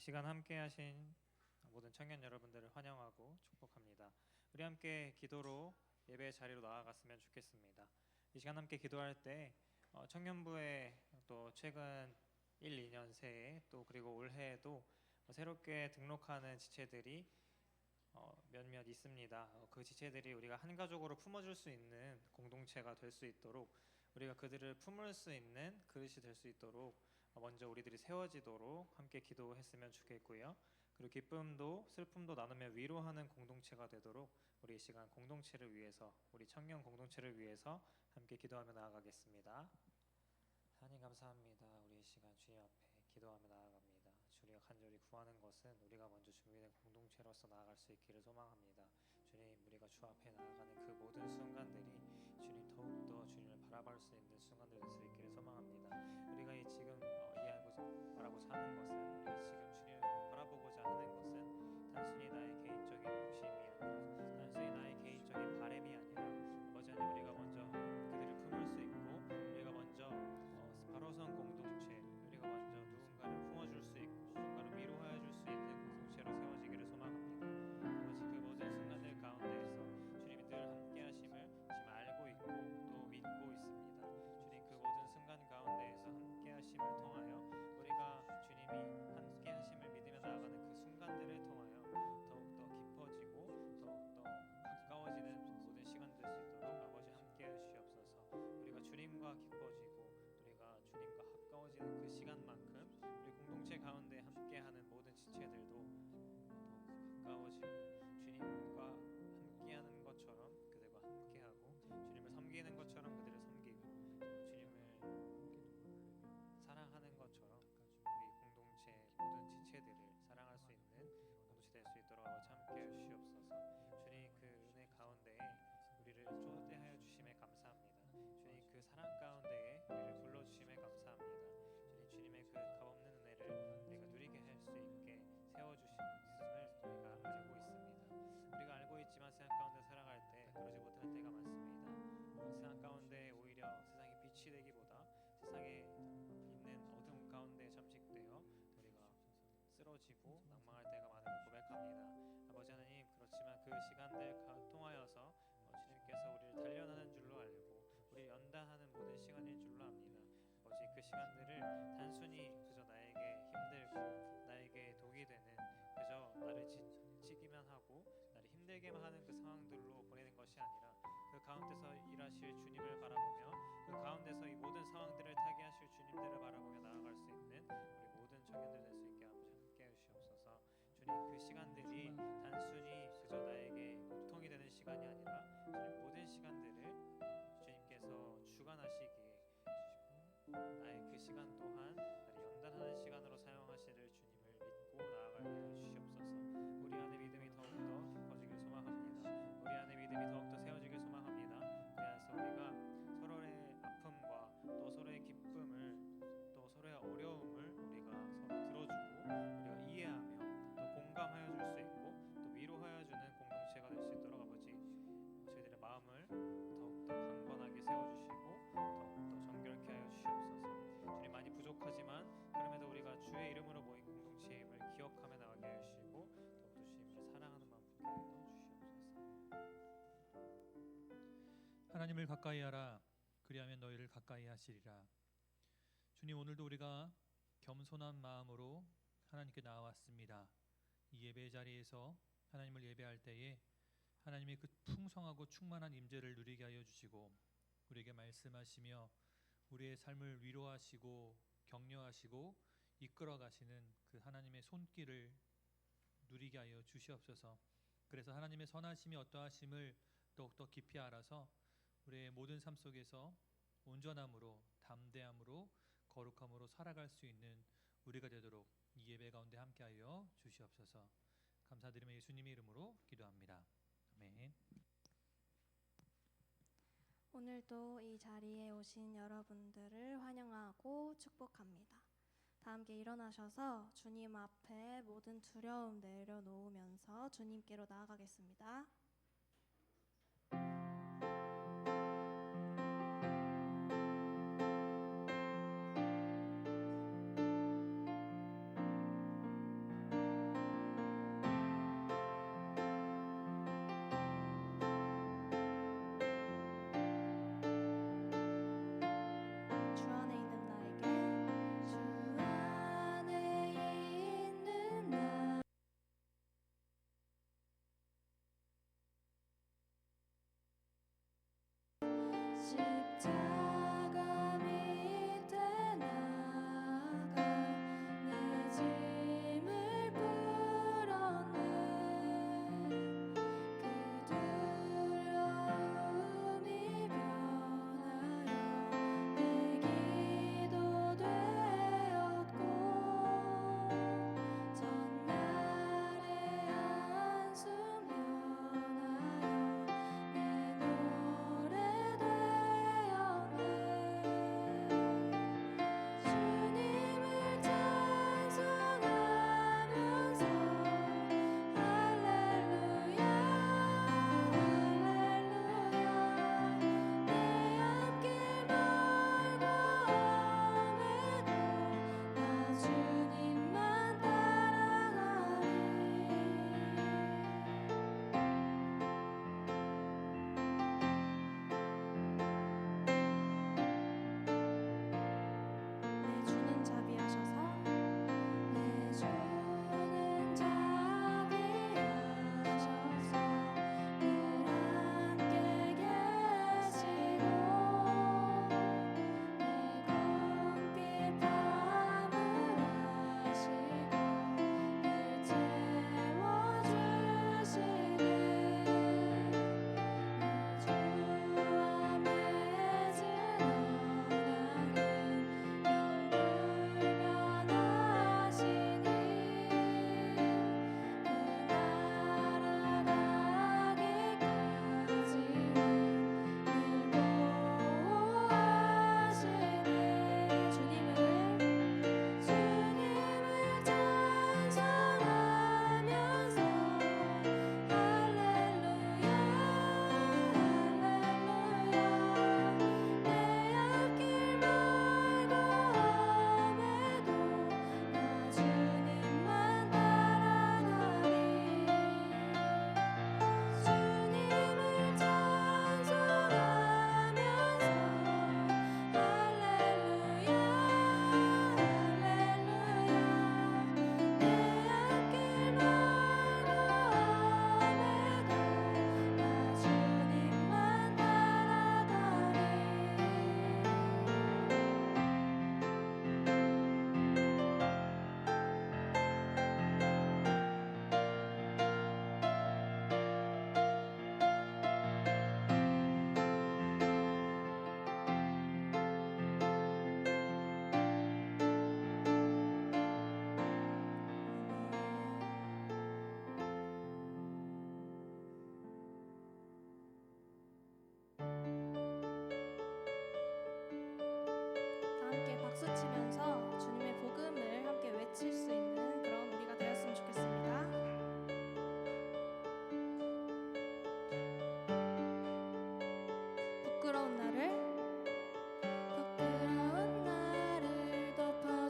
시간 함께 하신 모든 청년 여러분들을 환영하고 축복합니다. 우리 함께 기도로 예배 자리로 나아갔으면 좋겠습니다. 이 시간 함께 기도할 때 청년부에 또 최근 1, 2년 새해 또 그리고 올해에도 새롭게 등록하는 지체들이 몇몇 있습니다. 그 지체들이 우리가 한 가족으로 품어줄 수 있는 공동체가 될 수 있도록 우리가 그들을 품을 수 있는 그릇이 될 수 있도록 먼저 우리들이 세워지도록 함께 기도했으면 좋겠고요. 그리고 기쁨도 슬픔도 나누며 위로하는 공동체가 되도록 우리 이 시간 공동체를 위해서 우리 청년 공동체를 위해서 함께 기도하며 나아가겠습니다. 하나님 감사합니다. 우리 이 시간 주님 앞에 기도하며 나아갑니다. 주님 간절히 구하는 것은 우리가 먼저 준비된 공동체로서 나아갈 수 있기를 소망합니다. 주님 우리가 주 앞에 나아가는 그 모든 순간들이 주님 더욱더 주님을 바라볼 수 있는 순간들 될 수 있기를 소망합니다. 우리가 이 지금 말하고자 하는 것은 우리가 지금 주님을 바라보고자 하는 것은 단순히 나의 개인적인 욕심이 아니라 단순히 나의 개인적인 바람이 아니라 아버지 하나님 우리가 먼저 그들을 품을 수 있고 우리가 먼저 바로 선 공동체 우리가 먼저 누군가를 품어줄 수 있고 누군가를 위로하여 줄 수 있는 공동체로 세워지기를 소망합니다. 아버지 그 모든 순간들 가운데에서 주님이 늘 함께 하심을 지금 알고 있고 또 믿고 있습니다. 주님 그 모든 순간 가운데에서 함께 하심을 통하여 우리가 주님이 함께 하심을 믿으며 나아가는 그 순간들을 통하여 더욱더 깊어지고 더욱더 가까워지는 모든 시간 될 수 있도록 아버지 함께 해주시옵소서. 우리가 주님과 깊어지고 우리가 주님과 가까워지는 그 시간만큼 우리 공동체 가운데 함께하는 모든 지체들도 더욱 가까워지고 주님과 함께하는 것처럼 그들과 함께하고 주님을 섬기는 것처럼 그들을 섬기고 주님을 사랑하는 것처럼 우리 공동체 모든 지체들을 사랑할 수 있는 공동체 될 수 있도록 아버지 함께해 주시옵소서. 주님 그 은혜 가운데에 우리를 초대하여 주심에 감사합니다. 주님 그 사랑 가운데에 우리를 불러주심에 감사합니다. 주님 주님의 그 값없는 은혜를 우리가 누리게 할 수 있게 세워주심을 우리가 알고 있습니다. 우리가 알고 있지만 세상 가운데 살아갈 때 그러지 못할 때가 많습니다. 세상 가운데 오히려 세상이 빛이 되기보다 세상에 있는 어둠 가운데 잠식되어 우리가 쓰러지고 낭망할 때가 많음을 고백합니다. 아버지 하나님 그렇지만 그 시간들 통하여서 주님께서 우리를 단련하는 줄로 알고 우리 연단하는 모든 시간인 줄로 압니다. 아버지 그 시간들을 단순히 그저 나에게 힘들고 나에게 독이 되는 그저 나를 지치기만 하고 나를 힘들게만 하는 그 상황들로 보내는 것이 아니라 그 가운데서 일하실 주님을 바라보며 그 가운데서 이 모든 상황들을 타게 하실 주님들을 바라보며 나아갈 수 있는 우리 모든 청년들 될 수 있게 아버지 함께 해주시옵소서. 주님 그 시간들이 단순히 그저 나에게 고통이 되는 시간이 아니라 주님 모든 시간들을 주님께서 주관하시기에 나의 그 시간 또한 나를 연단하는 시간으로 사용하시를 주님을 믿고 나아가게 해주시옵소서. 우리 안에 믿음이 더욱더 깊어지길 소망합니다. 우리 안에 믿음이 더욱더 세워지길 소망합니다. 그래서 우리가 서로의 아픔과 또 서로의 기쁨을 또 서로의 어려움을 우리가 서로 들어주고 우리가 이해하며 또 공감하여 줄 수 있고 또 위로하여 주는 공동체가 될 수 있도록 아버지 저희들의 마음을 더욱더 강건하게 세워주시고 더욱더 정결케 하여 주시옵소서. 주님 많이 부족하지만 그럼에도 우리가 주의 이름으로 모인 공동체임을 기억하며 나가게 해주시고 더욱더 주님을 사랑하는 마음 붙게 하여 주시옵소서. 하나님을 가까이 하라. 그리하면 너희를 가까이 하시리라. 주님 오늘도 우리가 겸손한 마음으로 하나님께 나왔습니다. 이 예배 자리에서 하나님을 예배할 때에 하나님의 그 풍성하고 충만한 임재를 누리게 하여 주시고 우리에게 말씀하시며 우리의 삶을 위로하시고 격려하시고 이끌어 가시는 그 하나님의 손길을 누리게 하여 주시옵소서. 그래서 하나님의 선하심이 어떠하심을 더욱더 깊이 알아서 우리의 모든 삶 속에서 온전함으로 담대함으로 거룩함으로 살아갈 수 있는 우리가 되도록 이 예배 가운데 함께하여 주시옵소서. 감사드리며 예수님의 이름으로 기도합니다. 아멘. 오늘도 이 자리에 오신 여러분들을 환영하고 축복합니다. 다 함께 일어나셔서 주님 앞에 모든 두려움 내려놓으면서 주님께로 나아가겠습니다.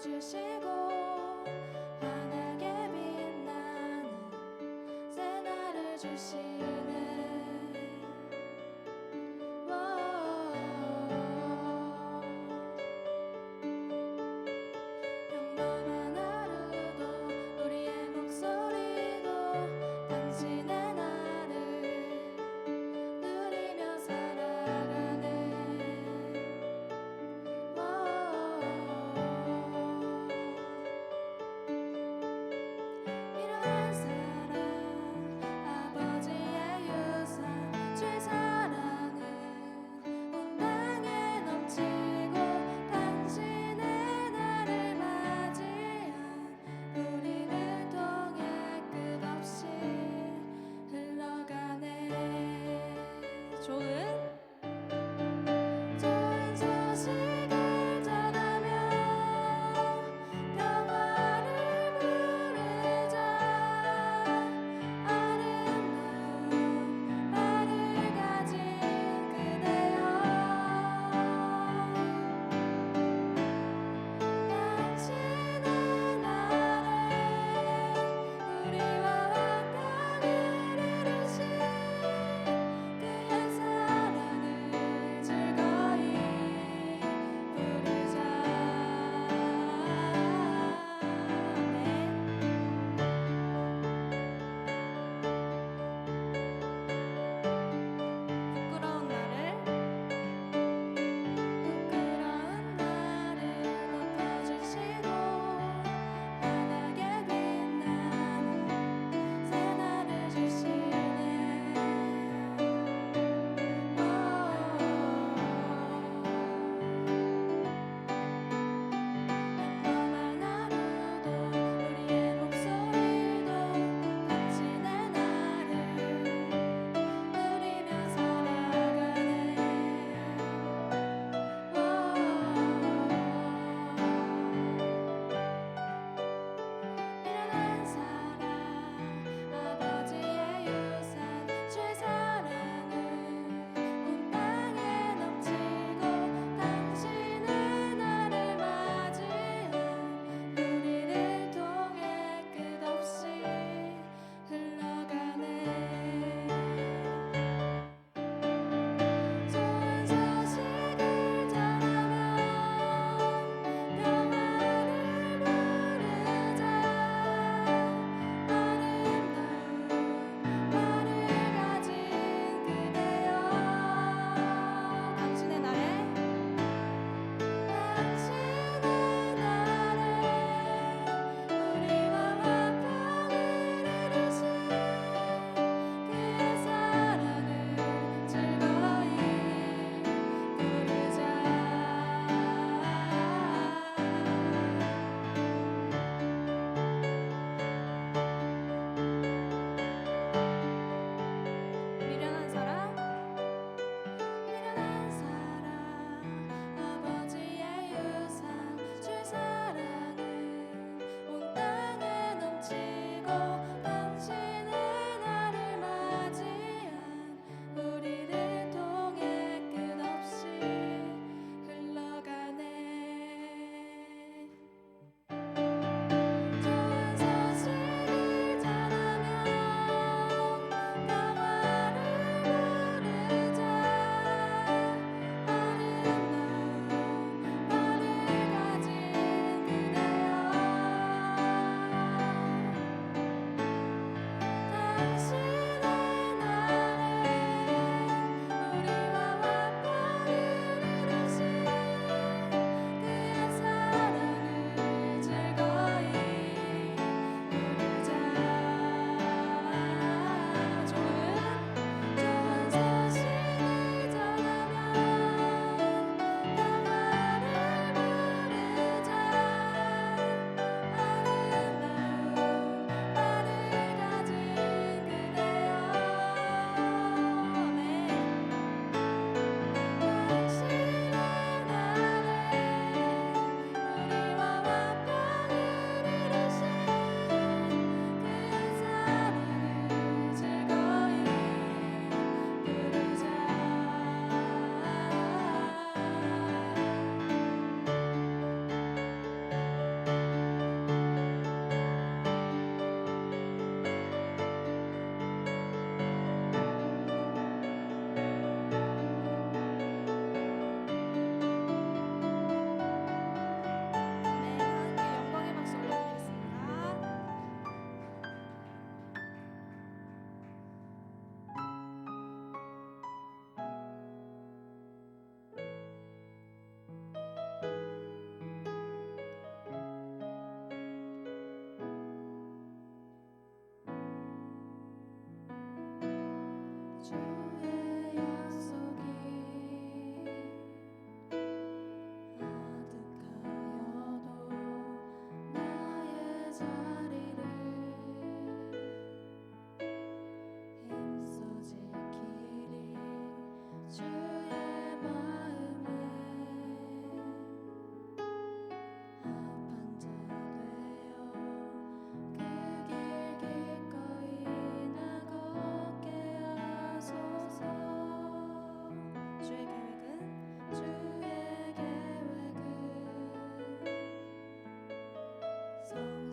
주시고 환하게 빛나는 새날을 주시네. 평범한 하루도 우리의 목소리도 당신의 나를 누리며 살아가네. 미련한 사랑 아버지의 유산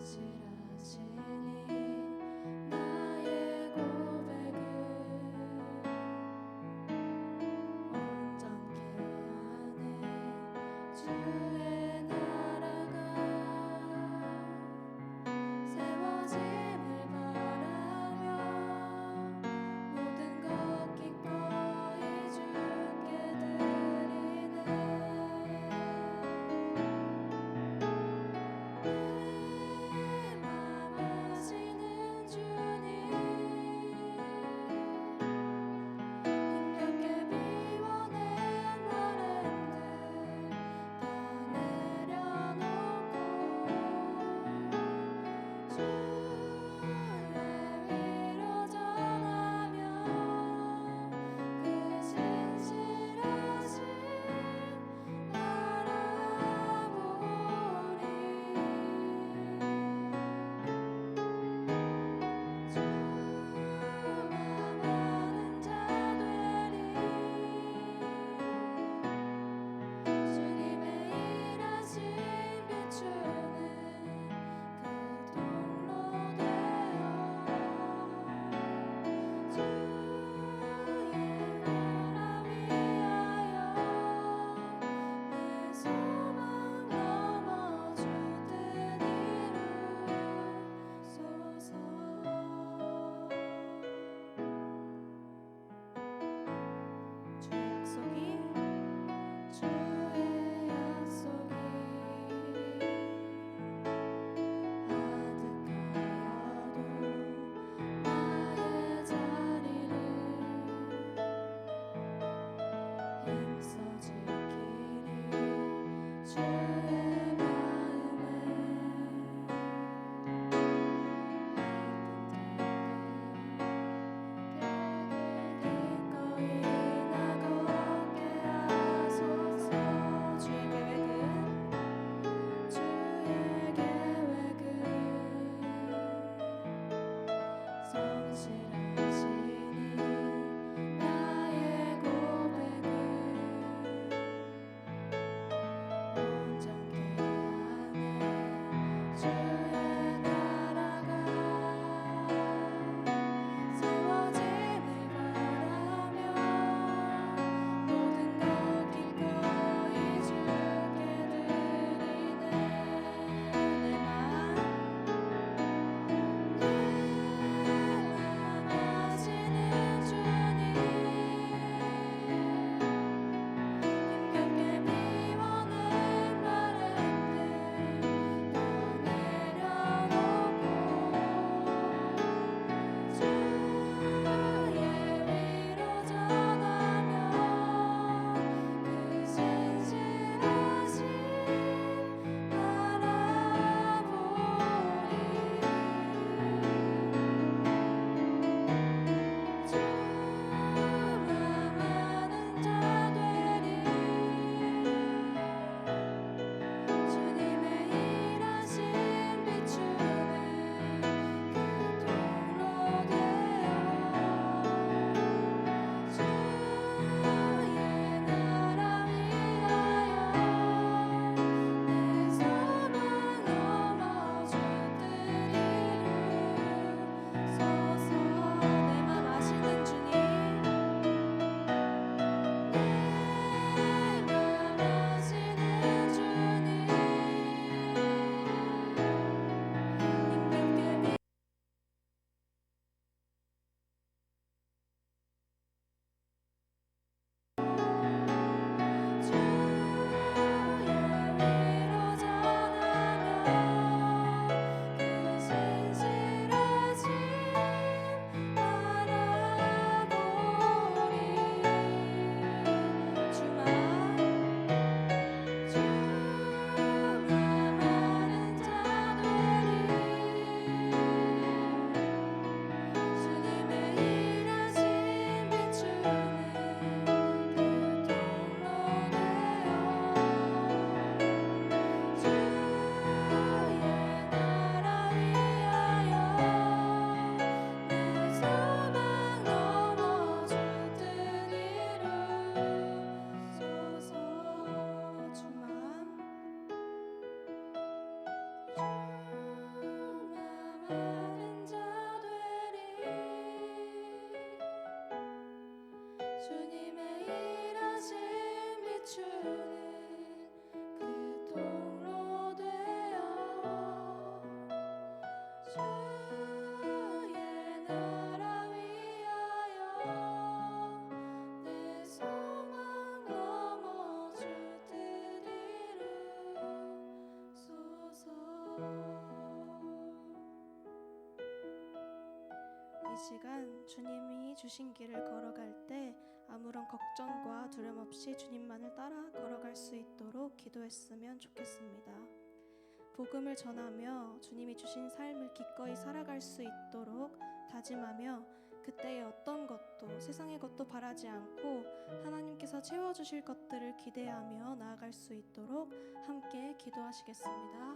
진실하시니 나의 고백을 온전케 하네 주의 나라가 세워짐을 바라며 모든 것 기꺼이 주께 드리네 내 맘 아시는 주님 힘겹게 비워낸 바람들 다 이 시간 주님이 주신 길을 걸어갈 때 아무런 걱정과 두려움 없이 주님만을 따라 걸어갈 수 있도록 기도했으면 좋겠습니다. 복음을 전하며 주님이 주신 삶을 기꺼이 살아갈 수 있도록 다짐하며 그때의 어떤 것도 세상의 것도 바라지 않고 하나님께서 채워주실 것들을 기대하며 나아갈 수 있도록 함께 기도하시겠습니다.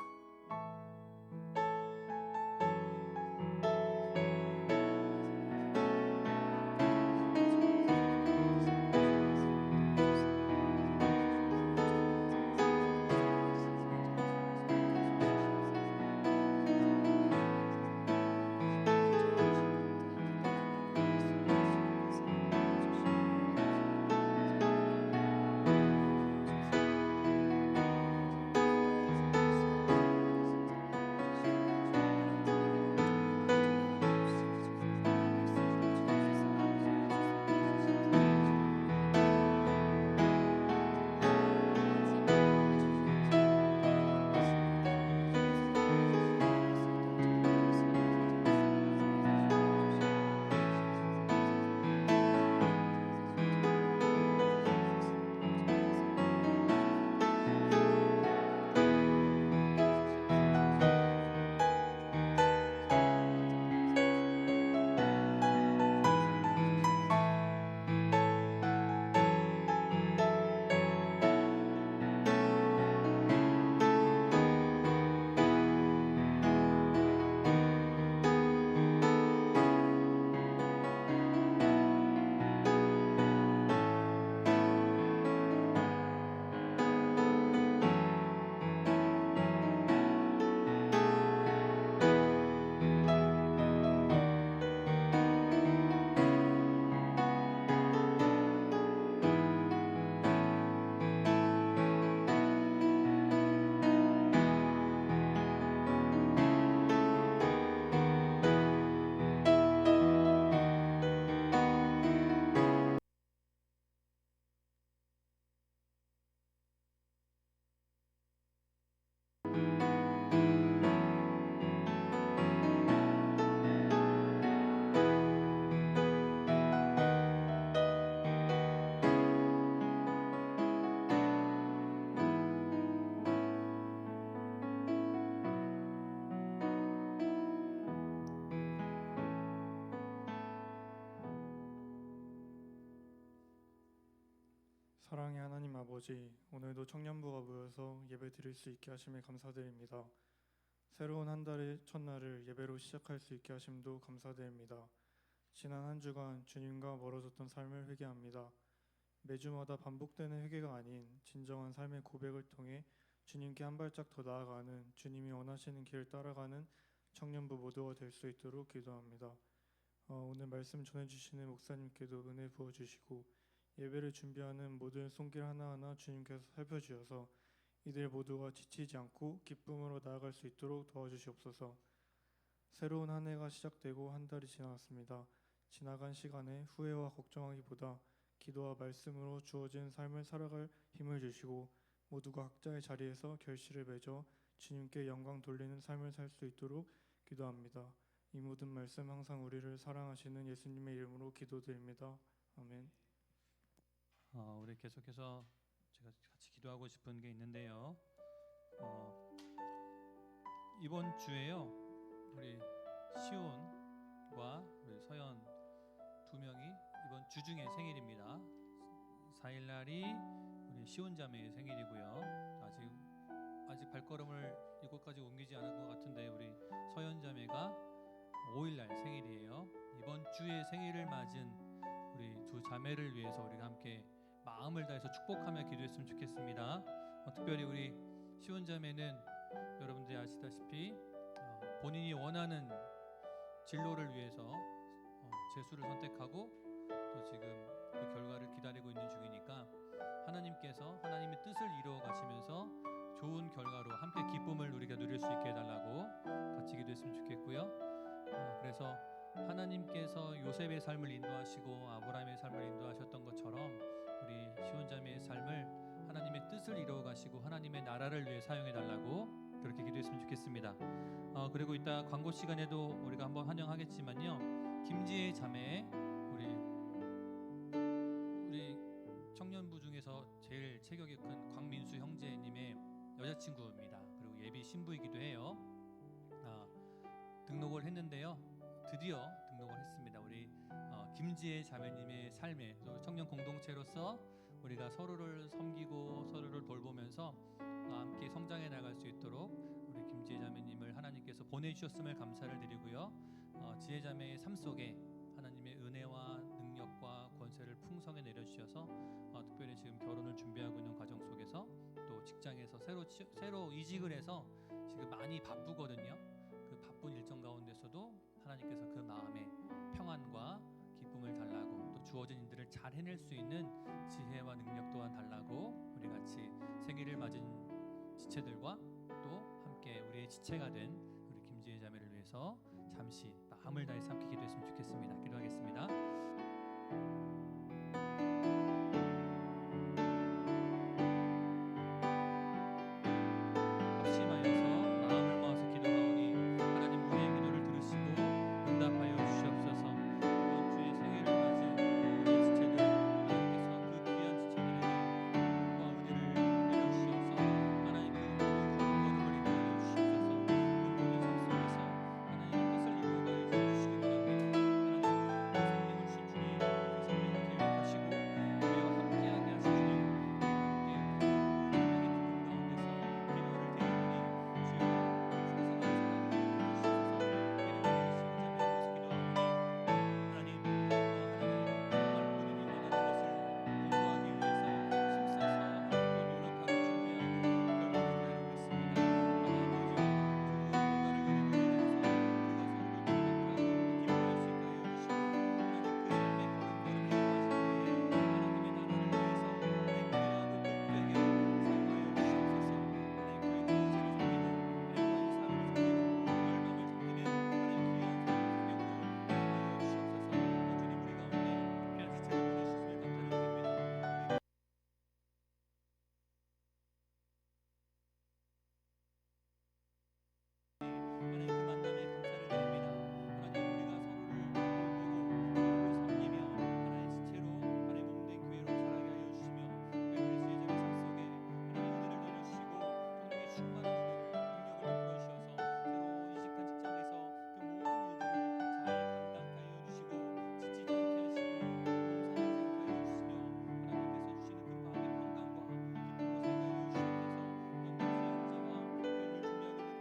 사랑의 하나님 아버지, 오늘도 청년부가 모여서 예배 드릴 수 있게 하심에 감사드립니다. 새로운 한 달의 첫날을 예배로 시작할 수 있게 하심도 감사드립니다. 지난 한 주간 주님과 멀어졌던 삶을 회개합니다. 매주마다 반복되는 회개가 아닌 진정한 삶의 고백을 통해 주님께 한 발짝 더 나아가는 주님이 원하시는 길을 따라가는 청년부 모두가 될 수 있도록 기도합니다. 오늘 말씀 전해주시는 목사님께도 은혜 부어주시고 예배를 준비하는 모든 손길 하나하나 주님께서 살펴주셔서 이들 모두가 지치지 않고 기쁨으로 나아갈 수 있도록 도와주시옵소서. 새로운 한 해가 시작되고 한 달이 지나갔습니다. 지나간 시간에 후회와 걱정하기보다 기도와 말씀으로 주어진 삶을 살아갈 힘을 주시고 모두가 각자의 자리에서 결실을 맺어 주님께 영광 돌리는 삶을 살 수 있도록 기도합니다. 이 모든 말씀 항상 우리를 사랑하시는 예수님의 이름으로 기도드립니다. 아멘. 우리 계속해서 제가 같이 기도하고 싶은 게 있는데요. 이번 주에요, 우리 시온과 우리 서연 두 명이 이번 주 중에 생일입니다. 4일 날이 우리 시온 자매의 생일이고요. 아직 발걸음을 이곳까지 옮기지 않은 것 같은데 우리 서연 자매가 5일 날 생일이에요. 이번 주에 생일을 맞은 우리 두 자매를 위해서 우리가 함께 마음을 다해서 축복하며 기도했으면 좋겠습니다. 특별히 우리 시온 자매는 여러분들이 아시다시피 본인이 원하는 진로를 위해서 재수를 선택하고 또 지금 그 결과를 기다리고 있는 중이니까 하나님께서 하나님의 뜻을 이루어 가시면서 좋은 결과로 함께 기쁨을 우리가 누릴 수 있게 해달라고 같이 기도했으면 좋겠고요. 그래서 하나님께서 요셉의 삶을 인도하시고 아브라함의 삶을 인도하셨던 것처럼 우리 시온자매의 삶을 하나님의 뜻을 이루어 가시고 하나님의 나라를 위해 사용해 달라고 그렇게 기도했으면 좋겠습니다. 그리고 이따 광고 시간에도 우리가 한번 환영하겠지만요, 김지혜 자매, 우리 청년부 중에서 제일 체격이 큰 광민수 형제님의 여자친구입니다. 그리고 예비 신부이기도 해요. 등록을 했는데요. 드디어 등록을 했습니다. 우리 김지혜 자매님의 삶에 또 청년 공동체로서 우리가 서로를 섬기고 서로를 돌보면서 함께 성장해 나갈 수 있도록 우리 김지혜 자매님을 하나님께서 보내주셨음을 감사를 드리고요. 지혜 자매의 삶 속에 하나님의 은혜와 능력과 권세를 풍성히 내려주셔서 특별히 지금 결혼을 준비하고 있는 과정 속에서 또 직장에서 새로 이직을 해서 지금 많이 바쁘거든요. 그 바쁜 일정 가운데서도 하나님께서 그 마음에 평안과 기쁨을 달라고 또 주어진 일들을 잘 해낼 수 있는 지혜와 능력 또한 달라고 우리 같이 생일을 맞은 지체들과 또 함께 우리의 지체가 된 우리 김지혜 자매를 위해서 잠시 마음을 다해서 함께 기도했으면 좋겠습니다. 기도하겠습니다. 합심하여서 마음을 모아서 기도하오니 하나님 우리의 기도를 들으시고 응답하여 주시옵소서. 이번 주에 생일을 맞은 우리의 지체들 하나님께서 그 귀한 지체들에게 복과 은혜를 내려주셔서 하나님 그 모든 걸음을 인도하여 주시옵소서. 그 모든 삶 속에서 하나님의 뜻을 이루어가여 주시기를 합니다. 하나님 그 생명을 주신 주님 그 생명을 계획하시고 우리와 함께하게 하신 주님 함께 그 은혜의 기쁨 가운데서 기도를 드리오니 주여 풍성한 사랑을 주시옵소서. 이름으로 예수님 자매를 위해서 기도하오니 하나님 정말 본인이 원하는 것을 공부하기 위해서 힘써서 하나님과 노력하고 준비하고 결과를 기다리고 있습니다. 하나님 아버지 그 결과를 누리고 인해서 그가 서로를 축복하고 기뻐할 수 있게 하여 주시고 하나님 그 삶의 걸음걸음이 이루어질 때에 하나님의 나라를 위해서 행귀하고 복되게 사용하여 주시옵소서. 하나님 교회 공동체를 섬기고 하나님 사회를 섬기고 열방을 섬기는 하나님 귀한 생명으로 사용하여 주시옵소서. 주님 우리 가운데 귀한 지체를 보내주셨음을 감사를 드립니다. 하나님 그 만남에 감사를 드립니다. 하나님 우리가 서로를 돌보고 서로를 섬기며 하나의 지체로 하나의 몸된 교회로 자라게 하여 주시며 우리 지혜자의 삶 속에 하나님 은혜를 내려주시고 성령의 충만한 은혜를 능력을 베풀어 주셔서 새로 이직한 직장에서 그 모든 일들을 잘 감당케 하여 주시고 지치지 않게 하시고 몸살하지 않게 하여 주시며 하나님께서 주시는 그 마음의 평강과 기쁨으로 살게 하여 주시옵소서.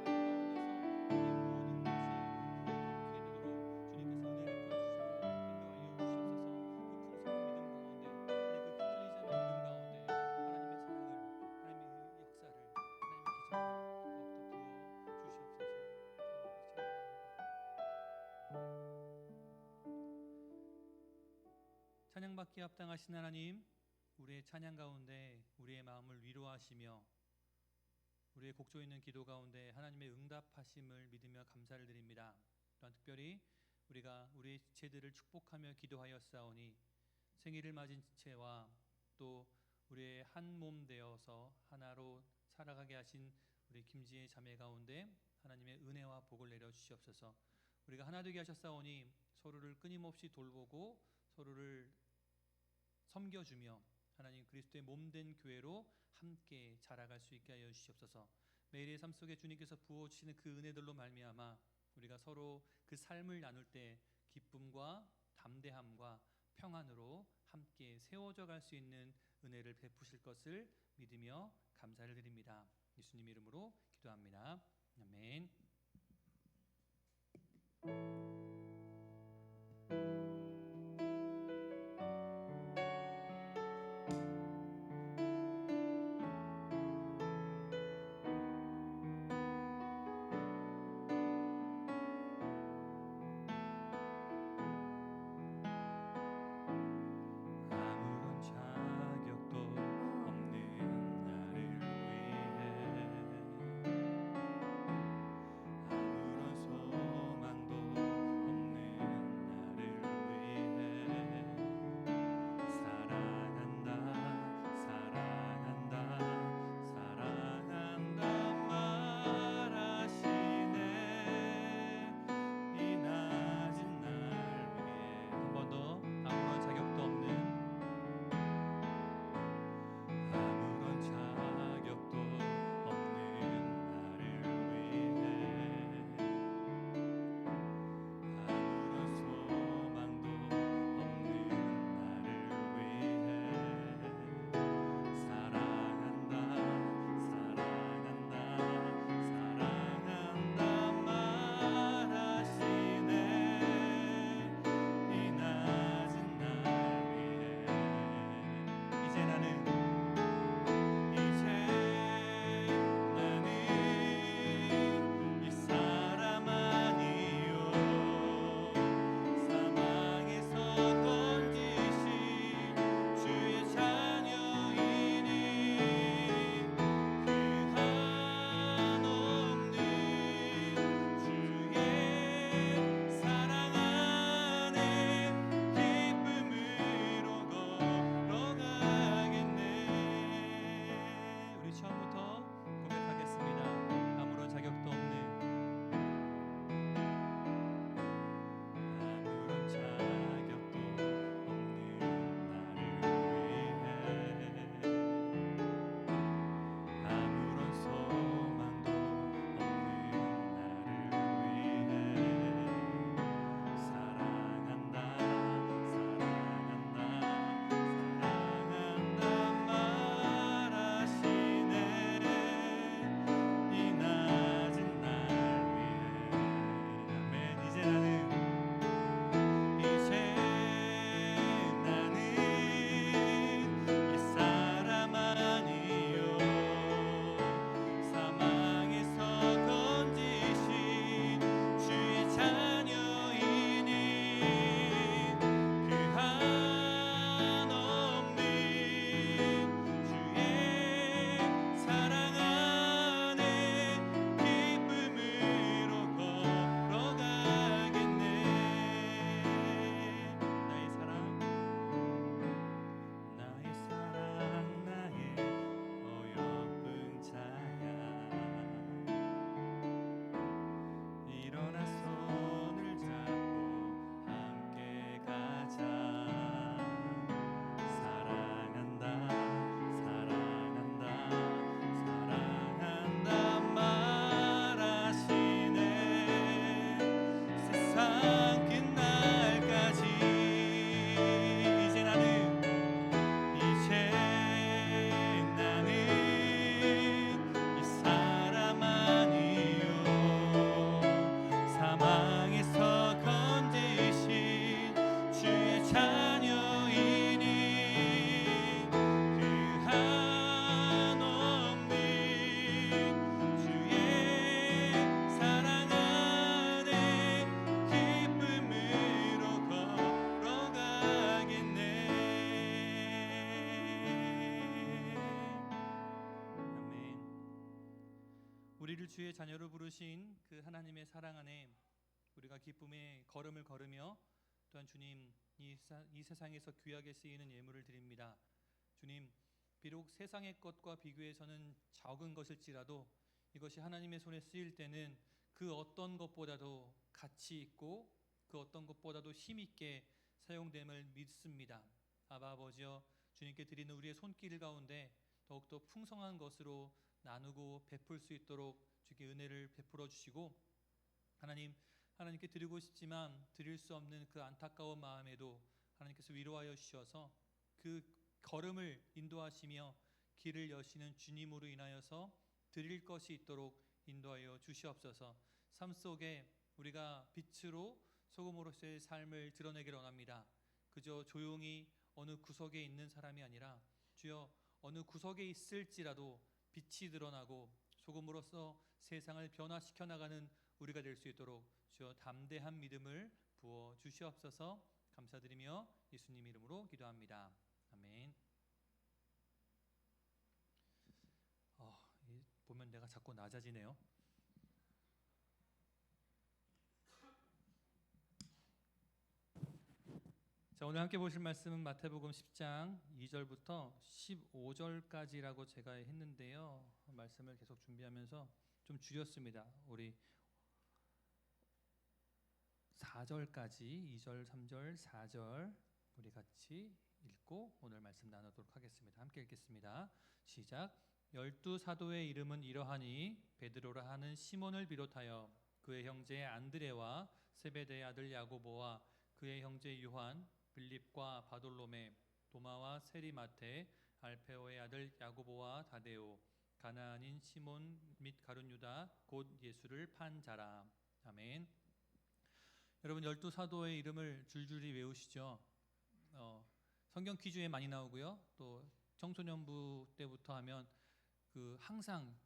연금 수용자와 결혼을 준비하고 있는 가정 가운데서 우리의 모든 것이 옳게 되도록 주님께서 은혜를 베풀어 주시고 인도하여 주시옵소서. 그 풍성한 믿음 가운데 하나님 그 흔들리지 않는 믿음 가운데 하나님의 사랑을 하나님의 역사를 하나님의 기적을 더욱더 부어 주시옵소서. 찬양받기에 합당하신 하나님, 우리의 찬양 가운데 우리의 마음을 위로하시며 우리의 곡조 있는 기도 가운데 하나님의 응답하심을 믿으며 감사를 드립니다. 또한 특별히 우리가 우리의 지체들을 축복하며 기도하였사오니 생일을 맞은 지체와 또 우리의 한 몸 되어서 하나로 살아가게 하신 우리 김지혜 자매 가운데 하나님의 은혜와 복을 내려 주시옵소서. 우리가 하나 되게 하셨사오니 서로를 끊임없이 돌보고 서로를 섬겨주며 하나님 그리스도의 몸된 교회로 함께 자라갈 수 있게 하여 주시옵소서. 매일의 삶 속에 주님께서 부어주시는 그 은혜들로 말미암아 우리가 서로 그 삶을 나눌 때 기쁨과 담대함과 평안으로 함께 세워져 갈 수 있는 은혜를 베푸실 것을 믿으며 감사를 드립니다. 예수님 이름으로 기도합니다. 아멘. 아무런 자격도 없는 나를 위해 주의 자녀로 부르신 그 하나님의 사랑 안에 우리가 기쁨의 걸음을 걸으며 또한 주님 이 세상에서 귀하게 쓰이는 예물을 드립니다. 주님, 비록 세상의 것과 비교해서는 적은 것일지라도 이것이 하나님의 손에 쓰일 때는 그 어떤 것보다도 가치 있고 그 어떤 것보다도 힘 있게 사용됨을 믿습니다. 아바 아버지여, 주님께 드리는 우리의 손길 가운데 더욱더 풍성한 것으로 나누고 베풀 수 있도록 주께 은혜를 베풀어 주시고, 하나님께 드리고 싶지만 드릴 수 없는 그 안타까운 마음에도 하나님께서 위로하여 주셔서 그 걸음을 인도하시며 길을 여시는 주님으로 인하여서 드릴 것이 있도록 인도하여 주시옵소서. 삶 속에 우리가 빛으로 소금으로서의 삶을 드러내기를 원합니다. 그저 조용히 어느 구석에 있는 사람이 아니라 주여, 어느 구석에 있을지라도 빛이 드러나고 소금으로서 세상을 변화시켜 나가는 우리가 될 수 있도록 주여 담대한 믿음을 부어 주시옵소서. 감사드리며 예수님 이름으로 기도합니다. 아멘. 보면 내가 자꾸 낮아지네요. 자, 오늘 함께 보실 말씀은 마태복음 10장 2절부터 15절까지라고 제가 했는데요. 말씀을 계속 준비하면서 좀 줄였습니다. 우리 4절까지 2절, 3절, 4절 우리 같이 읽고 오늘 말씀 나누도록 하겠습니다. 함께 읽겠습니다. 시작. 12사도의 이름은 이러하니 베드로라 하는 시몬을 비롯하여 그의 형제 안드레와 세베대의 아들 야고보와 그의 형제 요한, 빌립과 바돌로메, 도마와 세리마테, 알페오의 아들 야고보와 다데오, 가나안인 시몬 및 가룟 유다 곧 예수를 판 자라. 아멘. 여러분, 12사도의 이름을 줄줄이 외우시죠. 성경 퀴즈에 많이 나오고요. 또 청소년부 때부터 하면 항상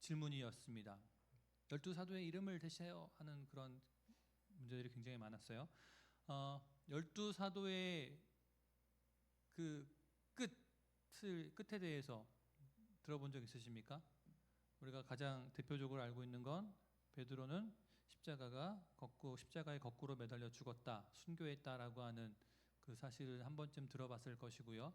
질문이었습니다. 12사도의 이름을 대시하여 하는 그런 문제들이 굉장히 많았어요. 12사도의 그 끝에 대해서 들어본 적 있으십니까? 우리가 가장 대표적으로 알고 있는 건 베드로는 십자가에 거꾸로 매달려 죽었다, 순교했다라고 하는 그 사실을 한 번쯤 들어봤을 것이고요.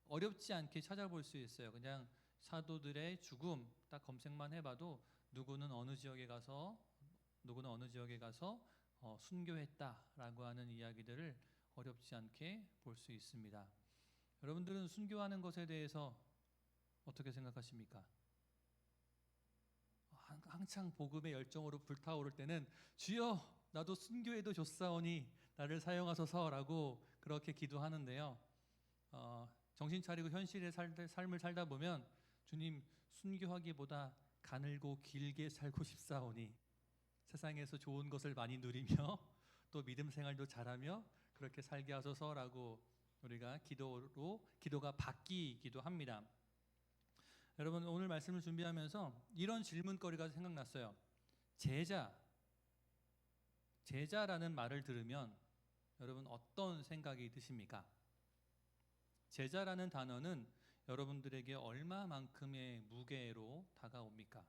어렵지 않게 찾아볼 수 있어요. 그냥 사도들의 죽음 딱 검색만 해봐도 누구는 어느 지역에 가서 순교했다라고 하는 이야기들을 어렵지 않게 볼 수 있습니다. 여러분들은 순교하는 것에 대해서 어떻게 생각하십니까? 한창 복음의 열정으로 불타오를 때는 주여 나도 순교해도 좋사오니 나를 사용하소서라고 그렇게 기도하는데요. 정신 차리고 현실의 삶을 살다 보면 주님, 순교하기보다 가늘고 길게 살고 싶사오니 세상에서 좋은 것을 많이 누리며 또 믿음 생활도 잘하며 그렇게 살게 하소서라고 우리가 기도가 바뀌기도 합니다. 여러분, 오늘 말씀을 준비하면서 이런 질문거리가 생각났어요. 제자라는 말을 들으면 여러분 어떤 생각이 드십니까? 제자라는 단어는 여러분들에게 얼마만큼의 무게로 다가옵니까?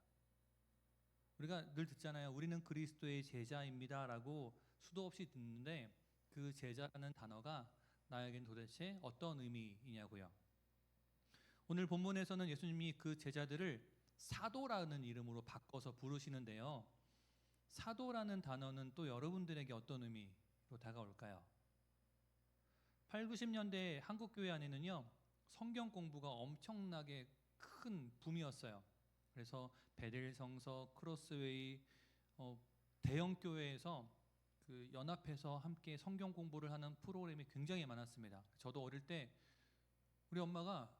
우리가 늘 듣잖아요. 우리는 그리스도의 제자입니다라고 수도 없이 듣는데 그 제자라는 단어가 나에겐 도대체 어떤 의미이냐고요. 오늘 본문에서는 예수님이 그 제자들을 사도라는 이름으로 바꿔서 부르시는데요. 사도라는 단어는 또 여러분들에게 어떤 의미로 다가올까요? 8, 90년대 한국 교회 안에는요, 성경 공부가 엄청나게 큰 붐이었어요. 그래서 베델 성서, 크로스웨이, 대형 교회에서 그 연합해서 함께 성경 공부를 하는 프로그램이 굉장히 많았습니다. 저도 어릴 때 우리 엄마가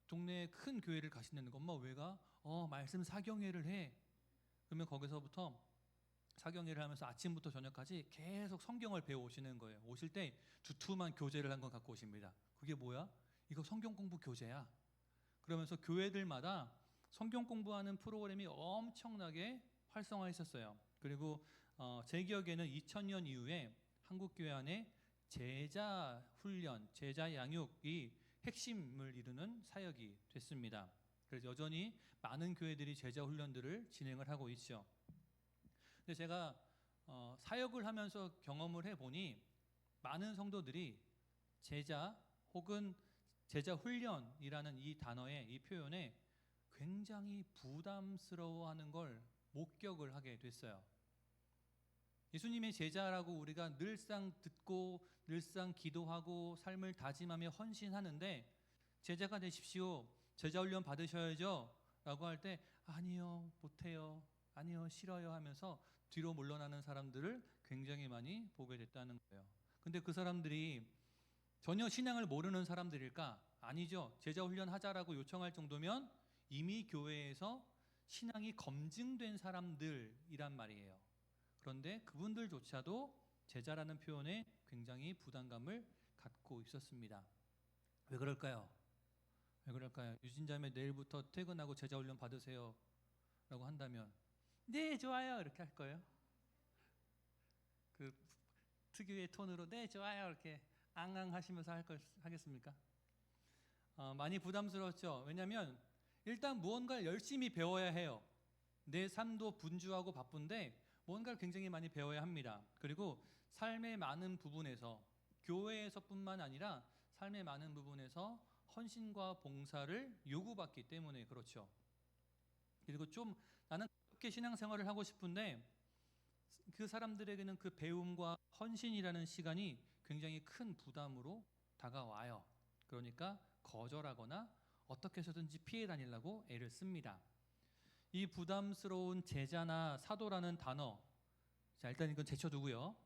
동네에 큰 교회를 가시는데 엄마 왜 가? 말씀 사경회를 해. 그러면 거기서부터 사경회를 하면서 아침부터 저녁까지 계속 성경을 배워 오시는 거예요. 오실 때 두툼한 교재를 한 권 갖고 오십니다. 그게 뭐야? 이거 성경 공부 교재야. 그러면서 교회들마다 성경 공부하는 프로그램이 엄청나게 활성화했었어요. 그리고 제 기억에는 2000년 이후에 한국 교회 안에 제자 훈련, 제자 양육이 핵심을 이루는 사역이 됐습니다. 그래서 여전히 많은 교회들이 제자 훈련들을 진행을 하고 있죠. 근데 제가 사역을 하면서 경험을 해보니 많은 성도들이 제자 혹은 제자 훈련이라는 이 단어에, 이 표현에 굉장히 부담스러워하는 걸 목격을 하게 됐어요. 예수님의 제자라고 우리가 늘상 듣고 늘상 기도하고 삶을 다짐하며 헌신하는데 제자가 되십시오, 제자 훈련 받으셔야죠 라고 할 때 아니요, 못해요, 아니요, 싫어요 하면서 뒤로 물러나는 사람들을 굉장히 많이 보게 됐다는 거예요. 근데 그 사람들이 전혀 신앙을 모르는 사람들일까? 아니죠. 제자 훈련 하자라고 요청할 정도면 이미 교회에서 신앙이 검증된 사람들이란 말이에요. 그런데 그분들조차도 제자라는 표현에 굉장히 부담감을 갖고 있었습니다. 왜 그럴까요? 왜 그럴까요? 유진자매 내일부터 퇴근하고 제자 훈련 받으세요 라고 한다면 네 좋아요 이렇게 할 거예요? 그 특유의 톤으로 네 좋아요 이렇게 앙앙 하시면서 하겠습니까? 많이 부담스럽죠. 왜냐하면 일단 무언가를 열심히 배워야 해요. 내 삶도 분주하고 바쁜데 뭔가를 굉장히 많이 배워야 합니다. 그리고 삶의 많은 부분에서, 교회에서뿐만 아니라 삶의 많은 부분에서 헌신과 봉사를 요구받기 때문에 그렇죠. 그리고 좀 나는 그렇게 신앙생활을 하고 싶은데 그 사람들에게는 그 배움과 헌신이라는 시간이 굉장히 큰 부담으로 다가와요. 그러니까 거절하거나 어떻게 해서든지 피해 다니려고 애를 씁니다. 이 부담스러운 제자나 사도라는 단어, 자 일단 이건 제쳐두고요.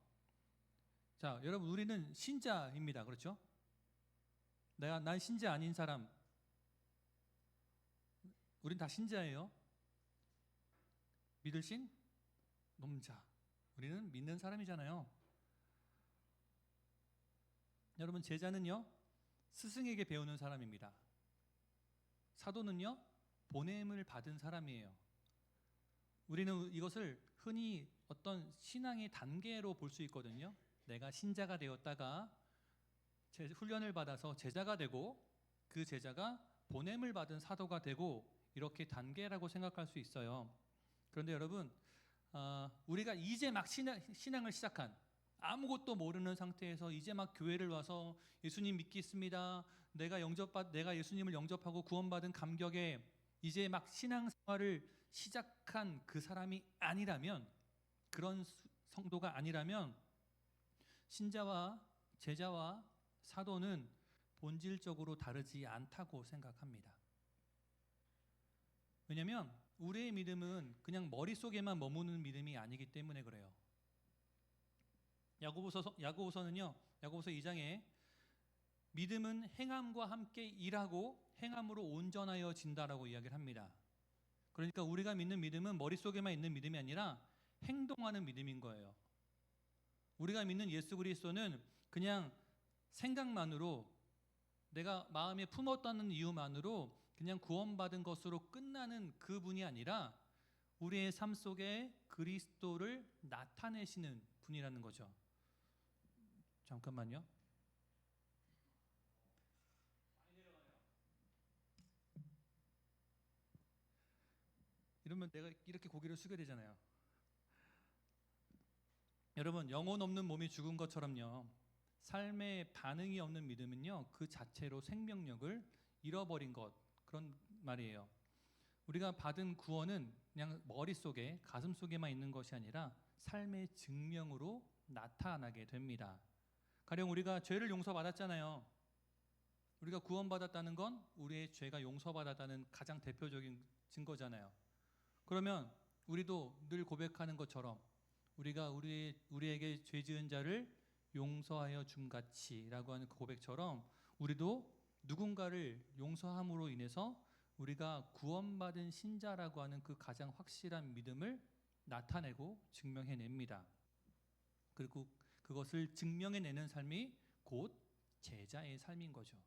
자 여러분, 우리는 신자입니다. 그렇죠? 난 신자 아닌 사람, 우린 다 신자예요. 믿을 신? 놈자. 우리는 믿는 사람이잖아요. 여러분, 제자는요 스승에게 배우는 사람입니다. 사도는요 보냄을 받은 사람이에요. 우리는 이것을 흔히 어떤 신앙의 단계로 볼 수 있거든요. 내가 신자가 되었다가 훈련을 받아서 제자가 되고 그 제자가 보냄을 받은 사도가 되고 이렇게 단계라고 생각할 수 있어요. 그런데 여러분, 우리가 이제 막 신앙을 시작한, 아무것도 모르는 상태에서 이제 막 교회를 와서 예수님 믿겠습니다, 내가 예수님을 영접하고 구원받은 감격에 이제 막 신앙생활을 시작한 그 사람이 아니라면, 그런 성도가 아니라면 신자와 제자와 사도는 본질적으로 다르지 않다고 생각합니다. 왜냐하면 우리의 믿음은 그냥 머릿속에만 머무는 믿음이 아니기 때문에 그래요. 야고보서는요, 야고보서 2장에 믿음은 행함과 함께 일하고 행함으로 온전하여진다라고 이야기를 합니다. 그러니까 우리가 믿는 믿음은 머릿속에만 있는 믿음이 아니라 행동하는 믿음인 거예요. 우리가 믿는 예수 그리스도는 그냥 생각만으로, 내가 마음에 품었다는 이유만으로 그냥 구원받은 것으로 끝나는 그분이 아니라 우리의 삶 속에 그리스도를 나타내시는 분이라는 거죠. 잠깐만요. 이러면 내가 이렇게 고개를 숙여야 되잖아요. 여러분, 영혼 없는 몸이 죽은 것처럼요, 삶에 반응이 없는 믿음은요 그 자체로 생명력을 잃어버린 것, 그런 말이에요. 우리가 받은 구원은 그냥 머릿속에, 가슴속에만 있는 것이 아니라 삶의 증명으로 나타나게 됩니다. 가령 우리가 죄를 용서받았잖아요. 우리가 구원받았다는 건 우리의 죄가 용서받았다는 가장 대표적인 증거잖아요. 그러면 우리도 늘 고백하는 것처럼 우리가 우리에게 죄 지은 자를 용서하여 준 같이라고 하는 그 고백처럼 우리도 누군가를 용서함으로 인해서 우리가 구원받은 신자라고 하는 그 가장 확실한 믿음을 나타내고 증명해냅니다. 그리고 그것을 증명해내는 삶이 곧 제자의 삶인 거죠.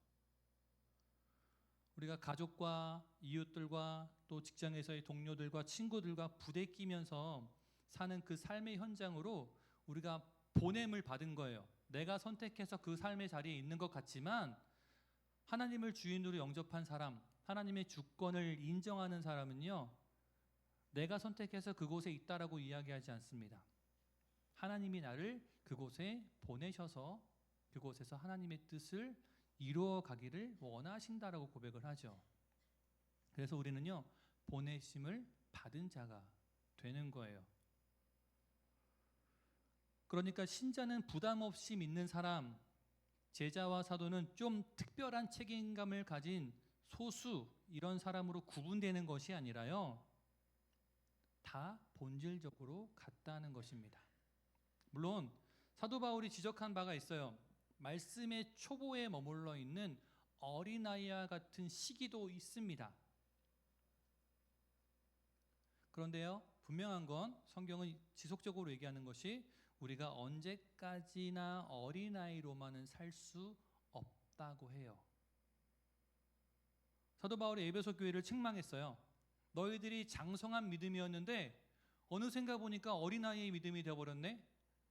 우리가 가족과 이웃들과 또 직장에서의 동료들과 친구들과 부대끼면서 사는 그 삶의 현장으로 우리가 보냄을 받은 거예요. 내가 선택해서 그 삶의 자리에 있는 것 같지만 하나님을 주인으로 영접한 사람, 하나님의 주권을 인정하는 사람은요, 내가 선택해서 그곳에 있다라고 이야기하지 않습니다. 하나님이 나를 그곳에 보내셔서 그곳에서 하나님의 뜻을 이루어 가기를 원하신다라고 고백을 하죠. 그래서 우리는요, 보내심을 받은 자가 되는 거예요. 그러니까 신자는 부담 없이 믿는 사람, 제자와 사도는 좀 특별한 책임감을 가진 소수 이런 사람으로 구분되는 것이 아니라요, 다 본질적으로 같다는 것입니다. 물론 사도 바울이 지적한 바가 있어요. 말씀의 초보에 머물러 있는 어린아이와 같은 시기도 있습니다. 그런데요, 분명한 건 성경은 지속적으로 얘기하는 것이 우리가 언제까지나 어린아이로만은 살 수 없다고 해요. 사도 바울이 에베소 교회를 책망했어요. 너희들이 장성한 믿음이었는데 어느샌가 보니까 어린아이의 믿음이 되어버렸네.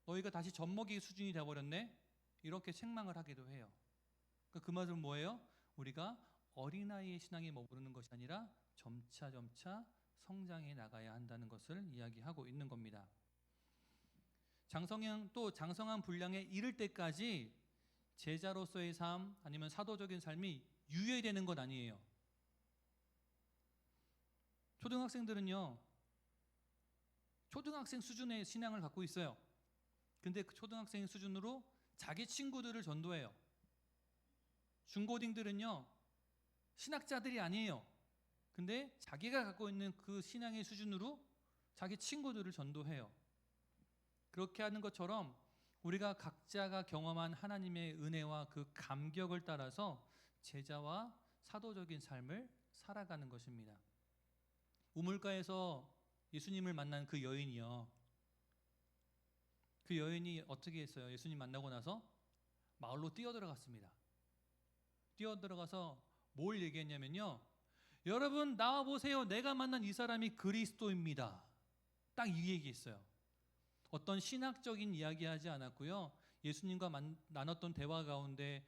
너희가 다시 젖먹이 수준이 되어버렸네. 이렇게 책망을 하기도 해요. 그 말은 뭐예요? 우리가 어린아이의 신앙에 머무르는 것이 아니라 점차 성장해 나가야 한다는 것을 이야기하고 있는 겁니다. 장성한 분량에 이를 때까지 제자로서의 삶 아니면 사도적인 삶이 유예되는 것 아니에요. 초등학생들은요, 초등학생 수준의 신앙을 갖고 있어요. 근데 그 초등학생 수준으로 자기 친구들을 전도해요. 중고딩들은요, 신학자들이 아니에요. 근데 자기가 갖고 있는 그 신앙의 수준으로 자기 친구들을 전도해요. 그렇게 하는 것처럼 우리가 각자가 경험한 하나님의 은혜와 그 감격을 따라서 제자와 사도적인 삶을 살아가는 것입니다. 우물가에서 예수님을 만난 그 여인이요, 그 여인이 어떻게 했어요? 예수님 만나고 나서 마을로 뛰어들어갔습니다. 뛰어들어가서 뭘 얘기했냐면요, 여러분 나와 보세요. 내가 만난 이 사람이 그리스도입니다. 딱 이 얘기했어요. 어떤 신학적인 이야기하지 않았고요. 예수님과 나눴던 대화 가운데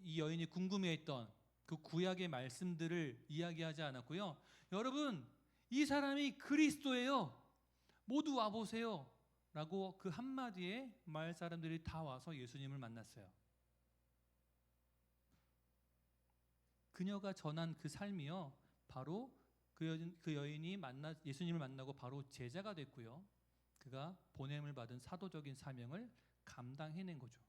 이 여인이 궁금해했던 그 구약의 말씀들을 이야기하지 않았고요. 여러분 이 사람이 그리스도예요. 모두 와 보세요. 라고 그 한마디에 마을 사람들이 다 와서 예수님을 만났어요. 그녀가 전한 그 삶이요, 바로 그 여인이 예수님을 만나고 바로 제자가 됐고요, 그가 보냄을 받은 사도적인 사명을 감당해낸 거죠.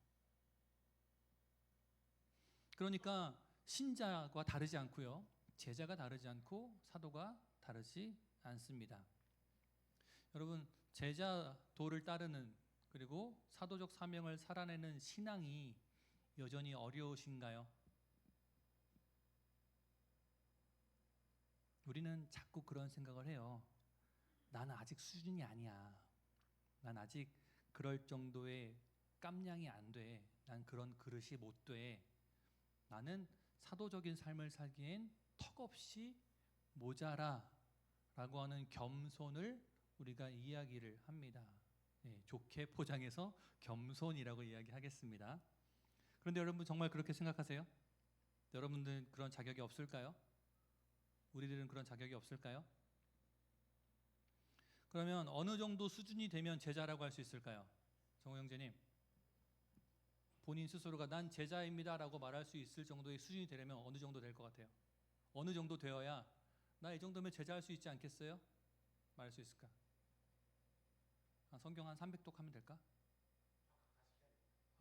그러니까 신자가 다르지 않고요, 제자가 다르지 않고 사도가 다르지 않습니다. 여러분, 제자도를 따르는 그리고 사도적 사명을 살아내는 신앙이 여전히 어려우신가요? 우리는 자꾸 그런 생각을 해요. 나는 아직 수준이 아니야. 난 아직 그럴 정도의 깜냥이 안 돼. 난 그런 그릇이 못 돼. 나는 사도적인 삶을 살기엔 턱없이 모자라 라고 하는 겸손을 우리가 이야기를 합니다. 좋게 포장해서 겸손이라고 이야기하겠습니다. 그런데 여러분 정말 그렇게 생각하세요? 여러분들 그런 자격이 없을까요? 우리들은 그런 자격이 없을까요? 그러면 어느 정도 수준이 되면 제자라고 할 수 있을까요? 정호 형제님, 본인 스스로가 난 제자입니다 라고 말할 수 있을 정도의 수준이 되려면 어느 정도 될 것 같아요? 어느 정도 되어야 나 이 정도면 제자할 수 있지 않겠어요? 말할 수 있을까? 성경 한 300독 하면 될까?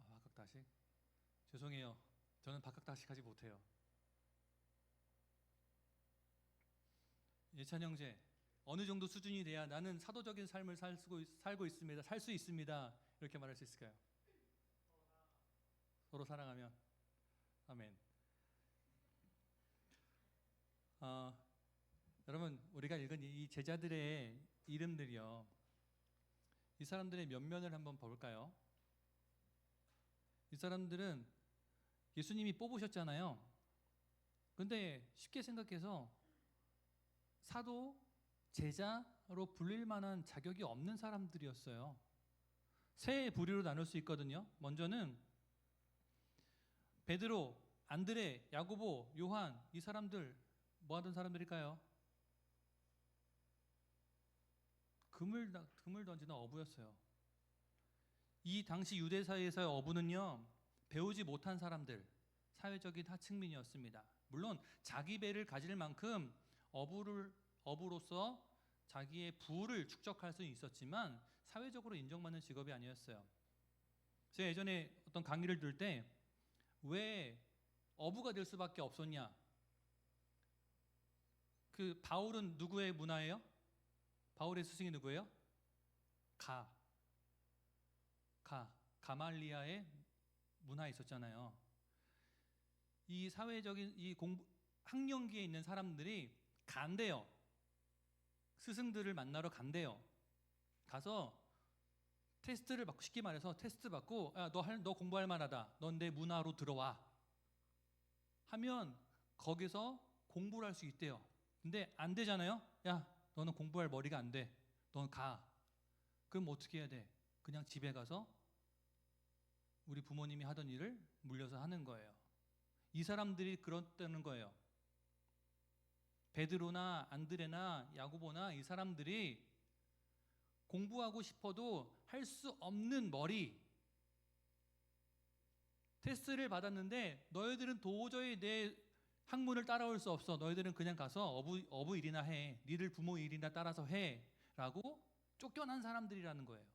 박학다식? 죄송해요, 저는 박학다식 하지 못해요. 예찬 형제, 어느 정도 수준이 돼야 나는 사도적인 삶을 살고 있습니다, 살 수 있습니다, 이렇게 말할 수 있을까요? 서로 사랑하면. 아멘. 여러분, 우리가 읽은 이 제자들의 이름들이요, 이 사람들의 면면을 한번 볼까요? 이 사람들은 예수님이 뽑으셨잖아요. 근데 쉽게 생각해서 사도, 제자로 불릴 만한 자격이 없는 사람들이었어요. 세 부류로 나눌 수 있거든요. 먼저는 베드로, 안드레, 야고보, 요한, 이 사람들 뭐 하던 사람들일까요? 금을 던지는 어부였어요. 이 당시 유대 사회에서의 어부는요, 배우지 못한 사람들, 사회적인 하층민이었습니다. 물론 자기 배를 가질 만큼 어부로서 자기의 부를 축적할 수는 있었지만 사회적으로 인정받는 직업이 아니었어요. 제가 예전에 어떤 강의를 들을 때 왜 어부가 될 수밖에 없었냐? 그 바울은 누구의 문화예요? 바울의 스승이 누구예요? 가말리아의 문화에 있었잖아요. 이 사회적인 이 학령기에 있는 사람들이 간대요. 스승들을 만나러 간대요. 가서 테스트를 받고, 쉽게 말해서 테스트 받고, 야, 너 공부할 만하다. 넌 내 문화로 들어와. 하면 거기서 공부를 할 수 있대요. 근데 안 되잖아요. 야, 너는 공부할 머리가 안 돼. 넌 가. 그럼 어떻게 해야 돼? 그냥 집에 가서 우리 부모님이 하던 일을 물려서 하는 거예요. 이 사람들이 그렇다는 거예요. 베드로나 안드레나 야고보나 이 사람들이 공부하고 싶어도 할 수 없는 머리, 테스트를 받았는데 너희들은 도저히 내 학문을 따라올 수 없어. 너희들은 그냥 가서 어부 일이나 해. 니들 부모 일이나 따라서 해. 라고 쫓겨난 사람들이라는 거예요.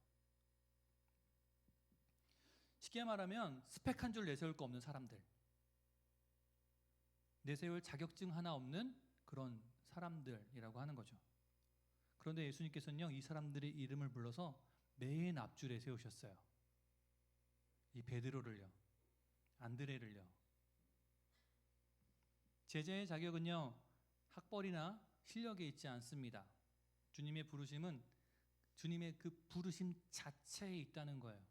쉽게 말하면 스펙 한 줄 내세울 거 없는 사람들, 내세울 자격증 하나 없는 그런 사람들이라고 하는 거죠. 그런데 예수님께서는요, 이 사람들의 이름을 불러서 맨 앞줄에 세우셨어요. 이 베드로를요, 안드레를요. 제자의 자격은요, 학벌이나 실력에 있지 않습니다. 주님의 부르심은 주님의 그 부르심 자체에 있다는 거예요.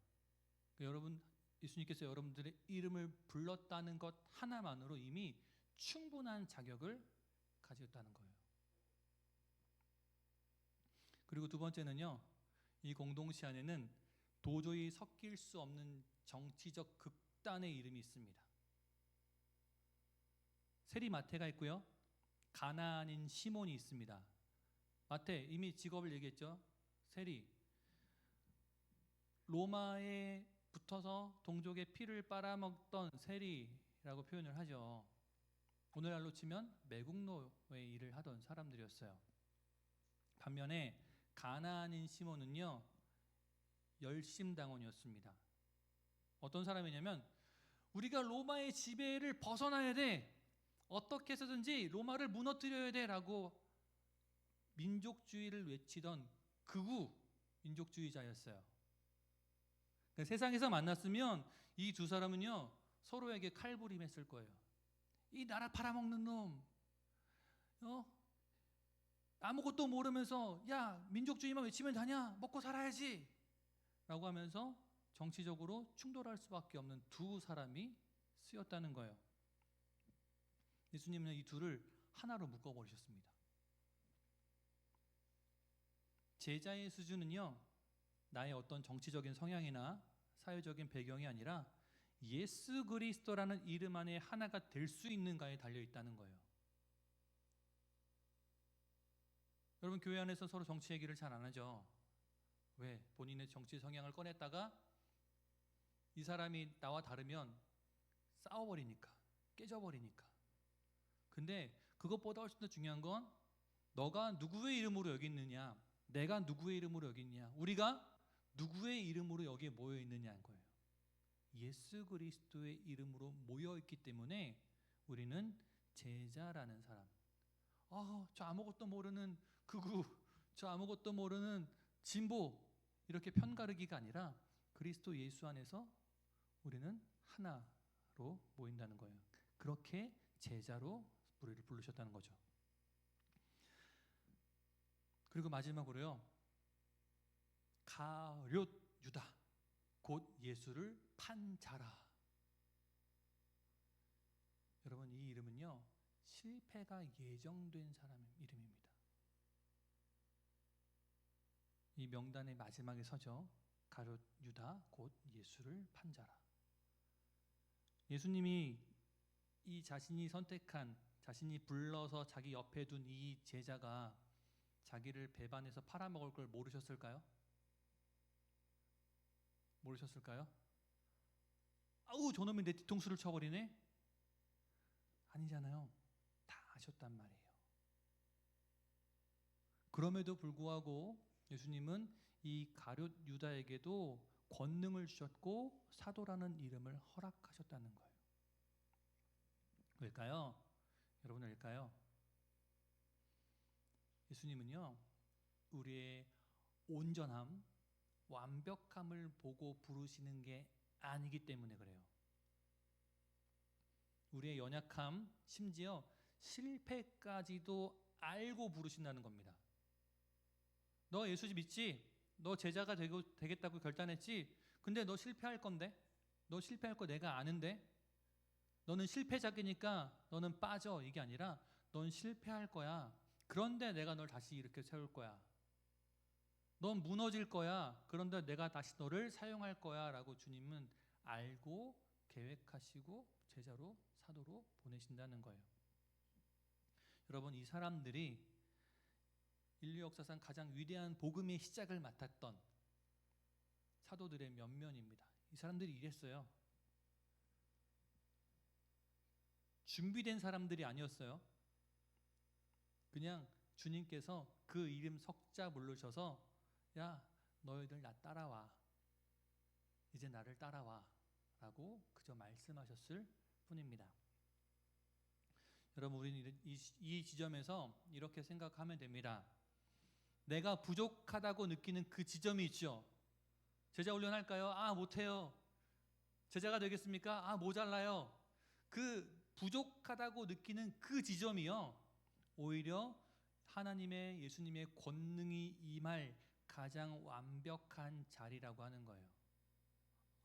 여러분, 예수님께서 여러분들의 이름을 불렀다는 것 하나만으로 이미 충분한 자격을 가졌다는 거예요. 그리고 두 번째는요, 이 공동체 안에는 도저히 섞일 수 없는 정치적 극단의 이름이 있습니다. 세리 마태가 있고요, 가나안인 시몬이 있습니다. 마태 이미 직업을 얘기했죠. 세리, 로마에 붙어서 동족의 피를 빨아먹던 세리라고 표현을 하죠. 오늘날로 치면 매국노의 일을 하던 사람들이었어요. 반면에 가나안인 시몬은요, 열심당원이었습니다. 어떤 사람이냐면, 우리가 로마의 지배를 벗어나야 돼, 어떻게 해서든지 로마를 무너뜨려야 돼 라고 민족주의를 외치던 극우 민족주의자였어요. 그러니까 세상에서 만났으면 이 두 사람은요, 서로에게 칼부림했을 거예요. 이 나라 팔아먹는 놈, 아무것도 모르면서 야, 민족주의만 외치면 다냐, 먹고 살아야지 라고 하면서 정치적으로 충돌할 수밖에 없는 두 사람이 쓰였다는 거예요. 예수님은 이 둘을 하나로 묶어버리셨습니다. 제자의 수준은요, 나의 어떤 정치적인 성향이나 사회적인 배경이 아니라 예수 그리스도라는 이름 안에 하나가 될 수 있는가에 달려 있다는 거예요. 여러분, 교회 안에서 서로 정치 얘기를 잘 안 하죠. 왜? 본인의 정치 성향을 꺼냈다가 이 사람이 나와 다르면 싸워버리니까, 깨져버리니까. 근데 그것보다 훨씬 더 중요한 건 너가 누구의 이름으로 여기 있느냐, 내가 누구의 이름으로 여기 있느냐, 우리가 누구의 이름으로 여기에 모여 있느냐인 거예요. 예수 그리스도의 이름으로 모여 있기 때문에 우리는 제자라는 사람. 저 아무것도 모르는 극우, 저 아무것도 모르는 진보, 이렇게 편가르기가 아니라 그리스도 예수 안에서 우리는 하나로 모인다는 거예요. 그렇게 제자로 우리를 부르셨다는 거죠. 그리고 마지막으로요, 가룟 유다, 곧 예수를 판 자라. 여러분, 이 이름은요, 실패가 예정된 사람 이름입니다. 이 명단의 마지막에 서죠. 가룟 유다, 곧 예수를 판 자라. 예수님이 이 자신이 선택한 자신이 불러서 자기 옆에 둔 이 제자가 자기를 배반해서 팔아먹을 걸 모르셨을까요? 모르셨을까요? 아우 저놈이 내 뒤통수를 쳐버리네? 아니잖아요. 다 아셨단 말이에요. 그럼에도 불구하고 예수님은 이 가룟 유다에게도 권능을 주셨고 사도라는 이름을 허락하셨다는 거예요. 왜일까요? 여러분 왜일까요? 예수님은요 우리의 온전함, 완벽함을 보고 부르시는 게 아니기 때문에 그래요. 우리의 연약함, 심지어 실패까지도 알고 부르신다는 겁니다. 너 예수 믿지? 너 제자가 되겠다고 결단했지? 근데 너 실패할 건데? 너 실패할 거 내가 아는데? 너는 실패자기니까 너는 빠져. 이게 아니라 넌 실패할 거야. 그런데 내가 널 다시 이렇게 세울 거야. 넌 무너질 거야. 그런데 내가 다시 너를 사용할 거야 라고 주님은 알고 계획하시고 제자로 사도로 보내신다는 거예요. 여러분 이 사람들이 인류 역사상 가장 위대한 복음의 시작을 맡았던 사도들의 면면입니다. 이 사람들이 이랬어요. 준비된 사람들이 아니었어요. 그냥 주님께서 그 이름 석자 부르셔서 야 너희들 나 따라와. 이제 나를 따라와 라고 그저 말씀하셨을 뿐입니다. 여러분 우리는 이 지점에서 이렇게 생각하면 됩니다. 내가 부족하다고 느끼는 그 지점이 있죠. 제자 훈련할까요? 아 못해요. 제자가 되겠습니까? 아 모자라요. 그 부족하다고 느끼는 그 지점이요 오히려 하나님의 예수님의 권능이 임할 가장 완벽한 자리라고 하는 거예요.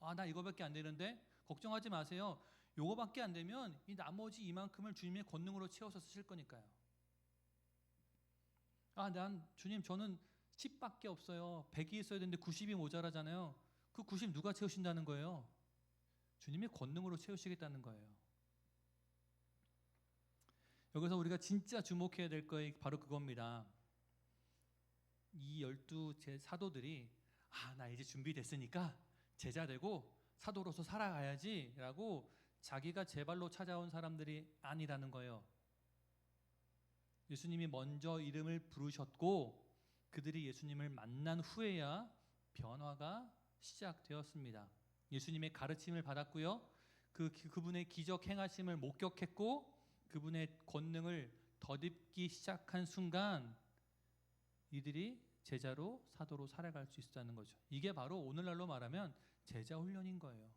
아 나 이거밖에 안 되는데 걱정하지 마세요. 요거밖에 안 되면 이 나머지 이만큼을 주님의 권능으로 채워서 쓰실 거니까요. 아 난 주님 저는 10밖에 없어요. 100이 있어야 되는데 90이 모자라잖아요. 그 90 누가 채우신다는 거예요? 주님의 권능으로 채우시겠다는 거예요. 여기서 우리가 진짜 주목해야 될 거 바로 그겁니다. 이 12 사도들이 아 나 이제 준비됐으니까 제자 되고 사도로서 살아가야지 라고 자기가 제 발로 찾아온 사람들이 아니라는 거예요. 예수님이 먼저 이름을 부르셨고 그들이 예수님을 만난 후에야 변화가 시작되었습니다. 예수님의 가르침을 받았고요. 그분의 기적 행하심을 목격했고 그분의 권능을 덧입기 시작한 순간 이들이 제자로 사도로 살아갈 수 있다는 거죠. 이게 바로 오늘날로 말하면 제자 훈련인 거예요.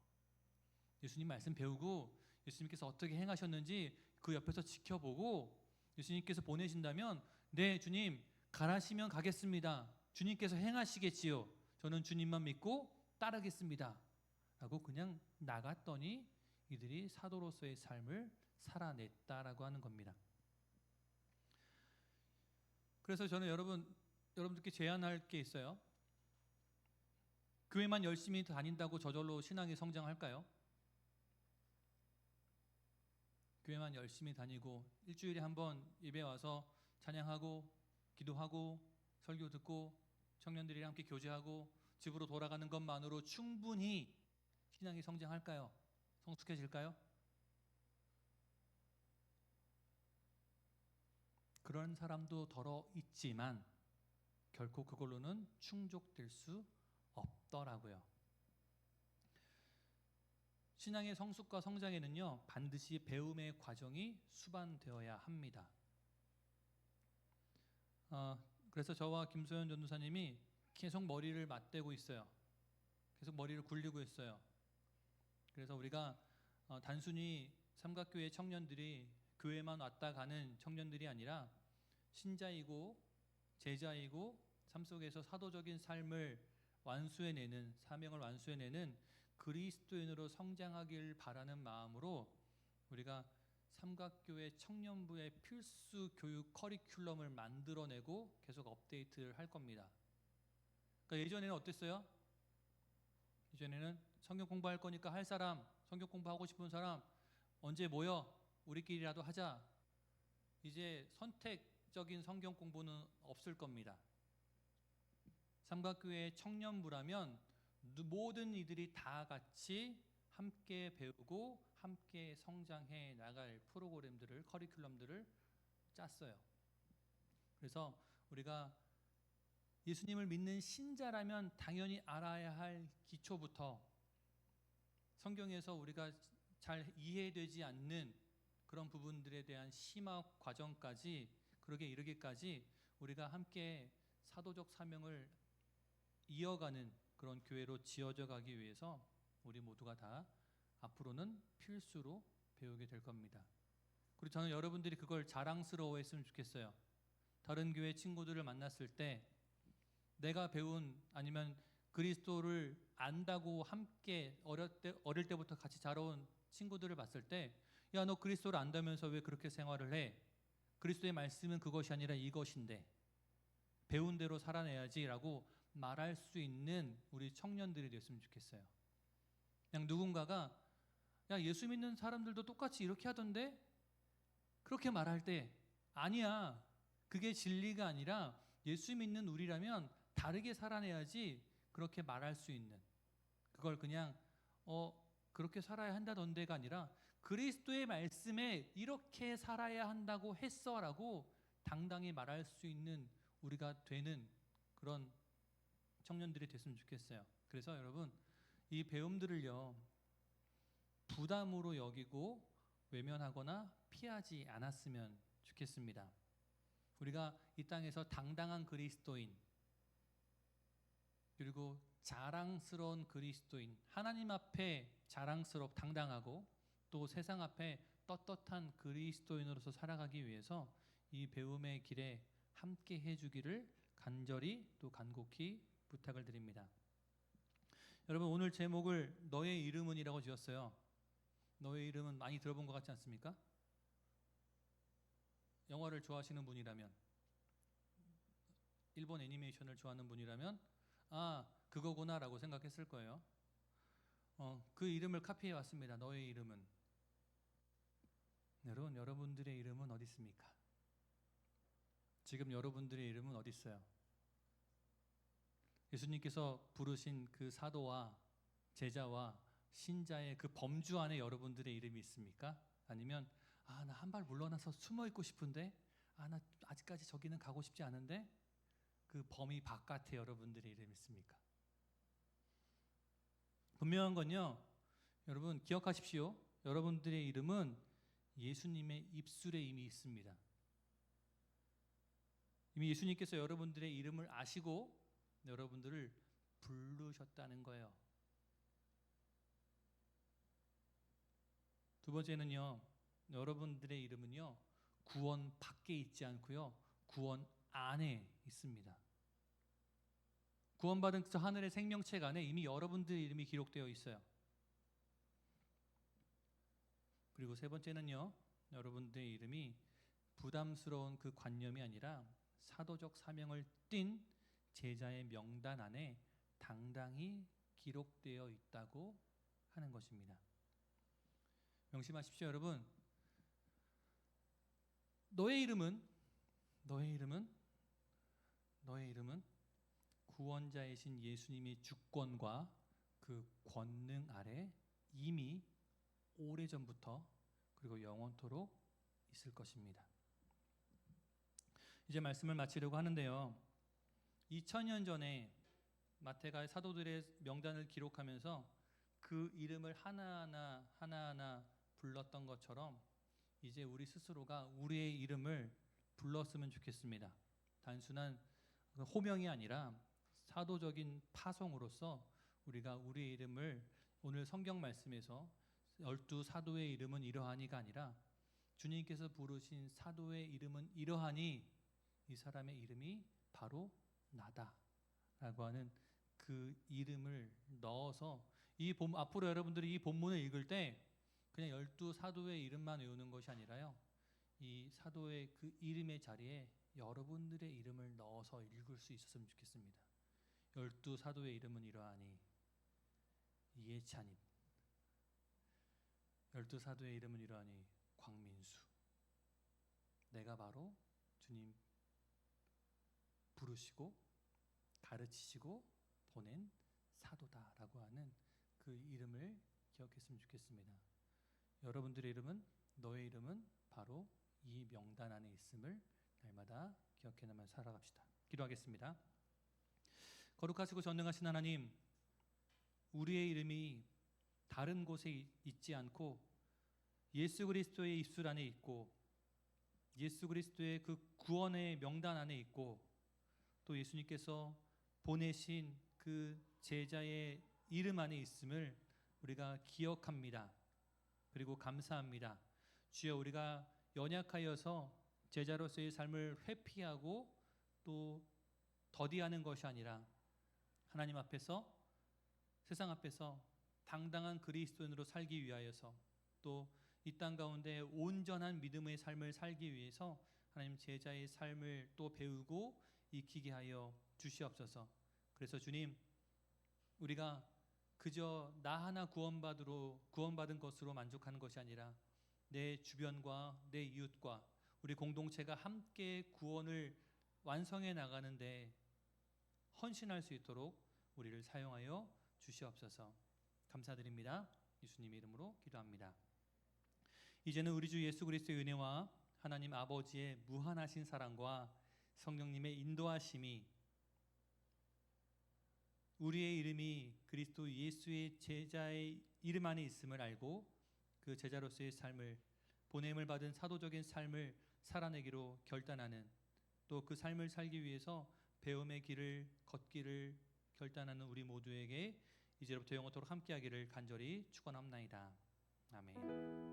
예수님 말씀 배우고 예수님께서 어떻게 행하셨는지 그 옆에서 지켜보고 예수님께서 보내신다면 네 주님 가라시면 가겠습니다. 주님께서 행하시겠지요. 저는 주님만 믿고 따르겠습니다. 라고 그냥 나갔더니 이들이 사도로서의 삶을 살아냈다라고 하는 겁니다. 그래서 저는 여러분들께 제안할 게 있어요. 교회만 열심히 다닌다고 저절로 신앙이 성장할까요? 교회만 열심히 다니고 일주일에 한 번 예배 와서 찬양하고 기도하고 설교 듣고 청년들이랑 함께 교제하고 집으로 돌아가는 것만으로 충분히 신앙이 성장할까요? 성숙해질까요? 그런 사람도 더러 있지만 결코 그걸로는 충족될 수 없더라고요. 신앙의 성숙과 성장에는요 반드시 배움의 과정이 수반되어야 합니다. 그래서 저와 김소연 전도사님이 계속 머리를 맞대고 있어요. 계속 머리를 굴리고 있어요. 그래서 우리가 단순히 삼각교회 청년들이 교회만 왔다 가는 청년들이 아니라 신자이고 제자이고 삶 속에서 사도적인 삶을 완수해내는 사명을 완수해내는 그리스도인으로 성장하길 바라는 마음으로 우리가 삼각교회 청년부의 필수 교육 커리큘럼을 만들어내고 계속 업데이트를 할 겁니다. 그러니까 예전에는 어땠어요? 예전에는 성경 공부할 거니까 할 사람, 성경 공부하고 싶은 사람 언제 모여? 우리끼리라도 하자. 이제 선택적인 성경 공부는 없을 겁니다. 삼각교회 청년부라면 모든 이들이 다 같이 함께 배우고 함께 성장해 나갈 프로그램들을, 커리큘럼들을 짰어요. 그래서 우리가 예수님을 믿는 신자라면 당연히 알아야 할 기초부터 성경에서 우리가 잘 이해되지 않는 그런 부분들에 대한 심화 과정까지, 그러게 이르기까지 우리가 함께 사도적 사명을 이어가는 그런 교회로 지어져 가기 위해서 우리 모두가 다 앞으로는 필수로 배우게 될 겁니다. 그리고 저는 여러분들이 그걸 자랑스러워했으면 좋겠어요. 다른 교회 친구들을 만났을 때 내가 배운, 아니면 그리스도를 안다고 함께 어릴 때부터 같이 자라온 친구들을 봤을 때, 야, 너 그리스도를 안다면서 왜 그렇게 생활을 해? 그리스도의 말씀은 그것이 아니라 이것인데 배운 대로 살아내야지라고 말할 수 있는 우리 청년들이 됐으면 좋겠어요. 그냥 누군가가 야, 예수 믿는 사람들도 똑같이 이렇게 하던데? 그렇게 말할 때 아니야, 그게 진리가 아니라 예수 믿는 우리라면 다르게 살아내야지, 그렇게 말할 수 있는, 그걸 그냥 그렇게 살아야 한다던데가 아니라 그리스도의 말씀에 이렇게 살아야 한다고 했어라고 당당히 말할 수 있는 우리가 되는 그런 청년들이 됐으면 좋겠어요. 그래서 여러분, 이 배움들을요 부담으로 여기고 외면하거나 피하지 않았으면 좋겠습니다. 우리가 이 땅에서 당당한 그리스도인, 그리고 자랑스러운 그리스도인, 하나님 앞에 당당하고 또 세상 앞에 떳떳한 그리스도인으로서 살아가기 위해서 이 배움의 길에 함께 해주기를 간절히 또 간곡히 부탁을 드립니다. 여러분, 오늘 제목을 너의 이름은이라고 지었어요. 너의 이름은 많이 들어본 것 같지 않습니까? 영화를 좋아하시는 분이라면, 일본 애니메이션을 좋아하는 분이라면 그거구나 라고 생각했을 거예요. 그 이름을 카피해 왔습니다. 너의 이름은. 여러분, 여러분들의 이름은 어디 있습니까? 지금 여러분들의 이름은 어디 있어요? 예수님께서 부르신 그 사도와 제자와 신자의 그 범주 안에 여러분들의 이름이 있습니까? 아니면 나 한 발 물러나서 숨어 있고 싶은데 나 아직까지 저기는 가고 싶지 않은데, 그 범위 바깥에 여러분들의 이름이 있습니까? 분명한 건요, 여러분 기억하십시오. 여러분들의 이름은 예수님의 입술에 이미 있습니다. 이미 예수님께서 여러분들의 이름을 아시고 여러분들을 부르셨다는 거예요. 두 번째는요, 여러분들의 이름은요 구원 밖에 있지 않고요 구원 안에 있습니다. 구원받은 그 하늘의 생명책 안에 이미 여러분들의 이름이 기록되어 있어요. 그리고 세 번째는요, 여러분들의 이름이 부담스러운 그 관념이 아니라 사도적 사명을 띤 제자의 명단 안에 당당히 기록되어 있다고 하는 것입니다. 명심하십시오, 여러분. 너의 이름은 구원자이신 예수님의 주권과 그 권능 아래 이미 오래전부터 그리고 영원토록 있을 것입니다. 이제 말씀을 마치려고 하는데요, 2000년 전에 마태가 사도들의 명단을 기록하면서 그 이름을 하나하나 불렀던 것처럼 이제 우리 스스로가 우리의 이름을 불렀으면 좋겠습니다. 단순한 호명이 아니라 사도적인 파송으로서 우리가 우리의 이름을, 오늘 성경 말씀에서 12사도의 이름은 이러하니가 아니라 주님께서 부르신 사도의 이름은 이러하니 이 사람의 이름이 바로 나다라고 하는 그 이름을 넣어서 앞으로 여러분들이 이 본문을 읽을 때 그냥 12사도의 이름만 외우는 것이 아니라요, 이 사도의 그 이름의 자리에 여러분들의 이름을 넣어서 읽을 수 있었으면 좋겠습니다. 12사도의 이름은 이러하니 이해찬인, 12사도의 이름은 이러하니 광민수, 내가 바로 주님 부르시고 가르치시고 보낸 사도다라고 하는 그 이름을 기억했으면 좋겠습니다. 여러분들의 이름은, 너의 이름은 바로 이 명단 안에 있음을 날마다 기억해나면 살아갑시다. 기도하겠습니다. 거룩하시고 전능하신 하나님, 우리의 이름이 다른 곳에 있지 않고 예수 그리스도의 입술 안에 있고 예수 그리스도의 그 구원의 명단 안에 있고 또 예수님께서 보내신 그 제자의 이름 안에 있음을 우리가 기억합니다. 그리고 감사합니다. 주여, 우리가 연약하여서 제자로서의 삶을 회피하고 또 더디하는 것이 아니라 하나님 앞에서, 세상 앞에서 당당한 그리스도인으로 살기 위하여서 또 이 땅 가운데 온전한 믿음의 삶을 살기 위해서 하나님 제자의 삶을 또 배우고 익히게 하여 주시옵소서. 그래서 주님, 우리가 그저 나 하나 구원받은 것으로 만족하는 것이 아니라 내 주변과 내 이웃과 우리 공동체가 함께 구원을 완성해 나가는데 헌신할 수 있도록 우리를 사용하여 주시옵소서. 감사드립니다. 예수님의 이름으로 기도합니다. 이제는 우리 주 예수 그리스도의 은혜와 하나님 아버지의 무한하신 사랑과 성령님의 인도하심이 우리의 이름이 그리스도 예수의 제자의 이름 안에 있음을 알고 그 제자로서의 삶을, 보냄을 받은 사도적인 삶을 살아내기로 결단하는, 또 그 삶을 살기 위해서 배움의 길을 걷기를 결단하는 우리 모두에게 이제부터 영원토록 함께하기를 간절히 축원합나이다. 아멘.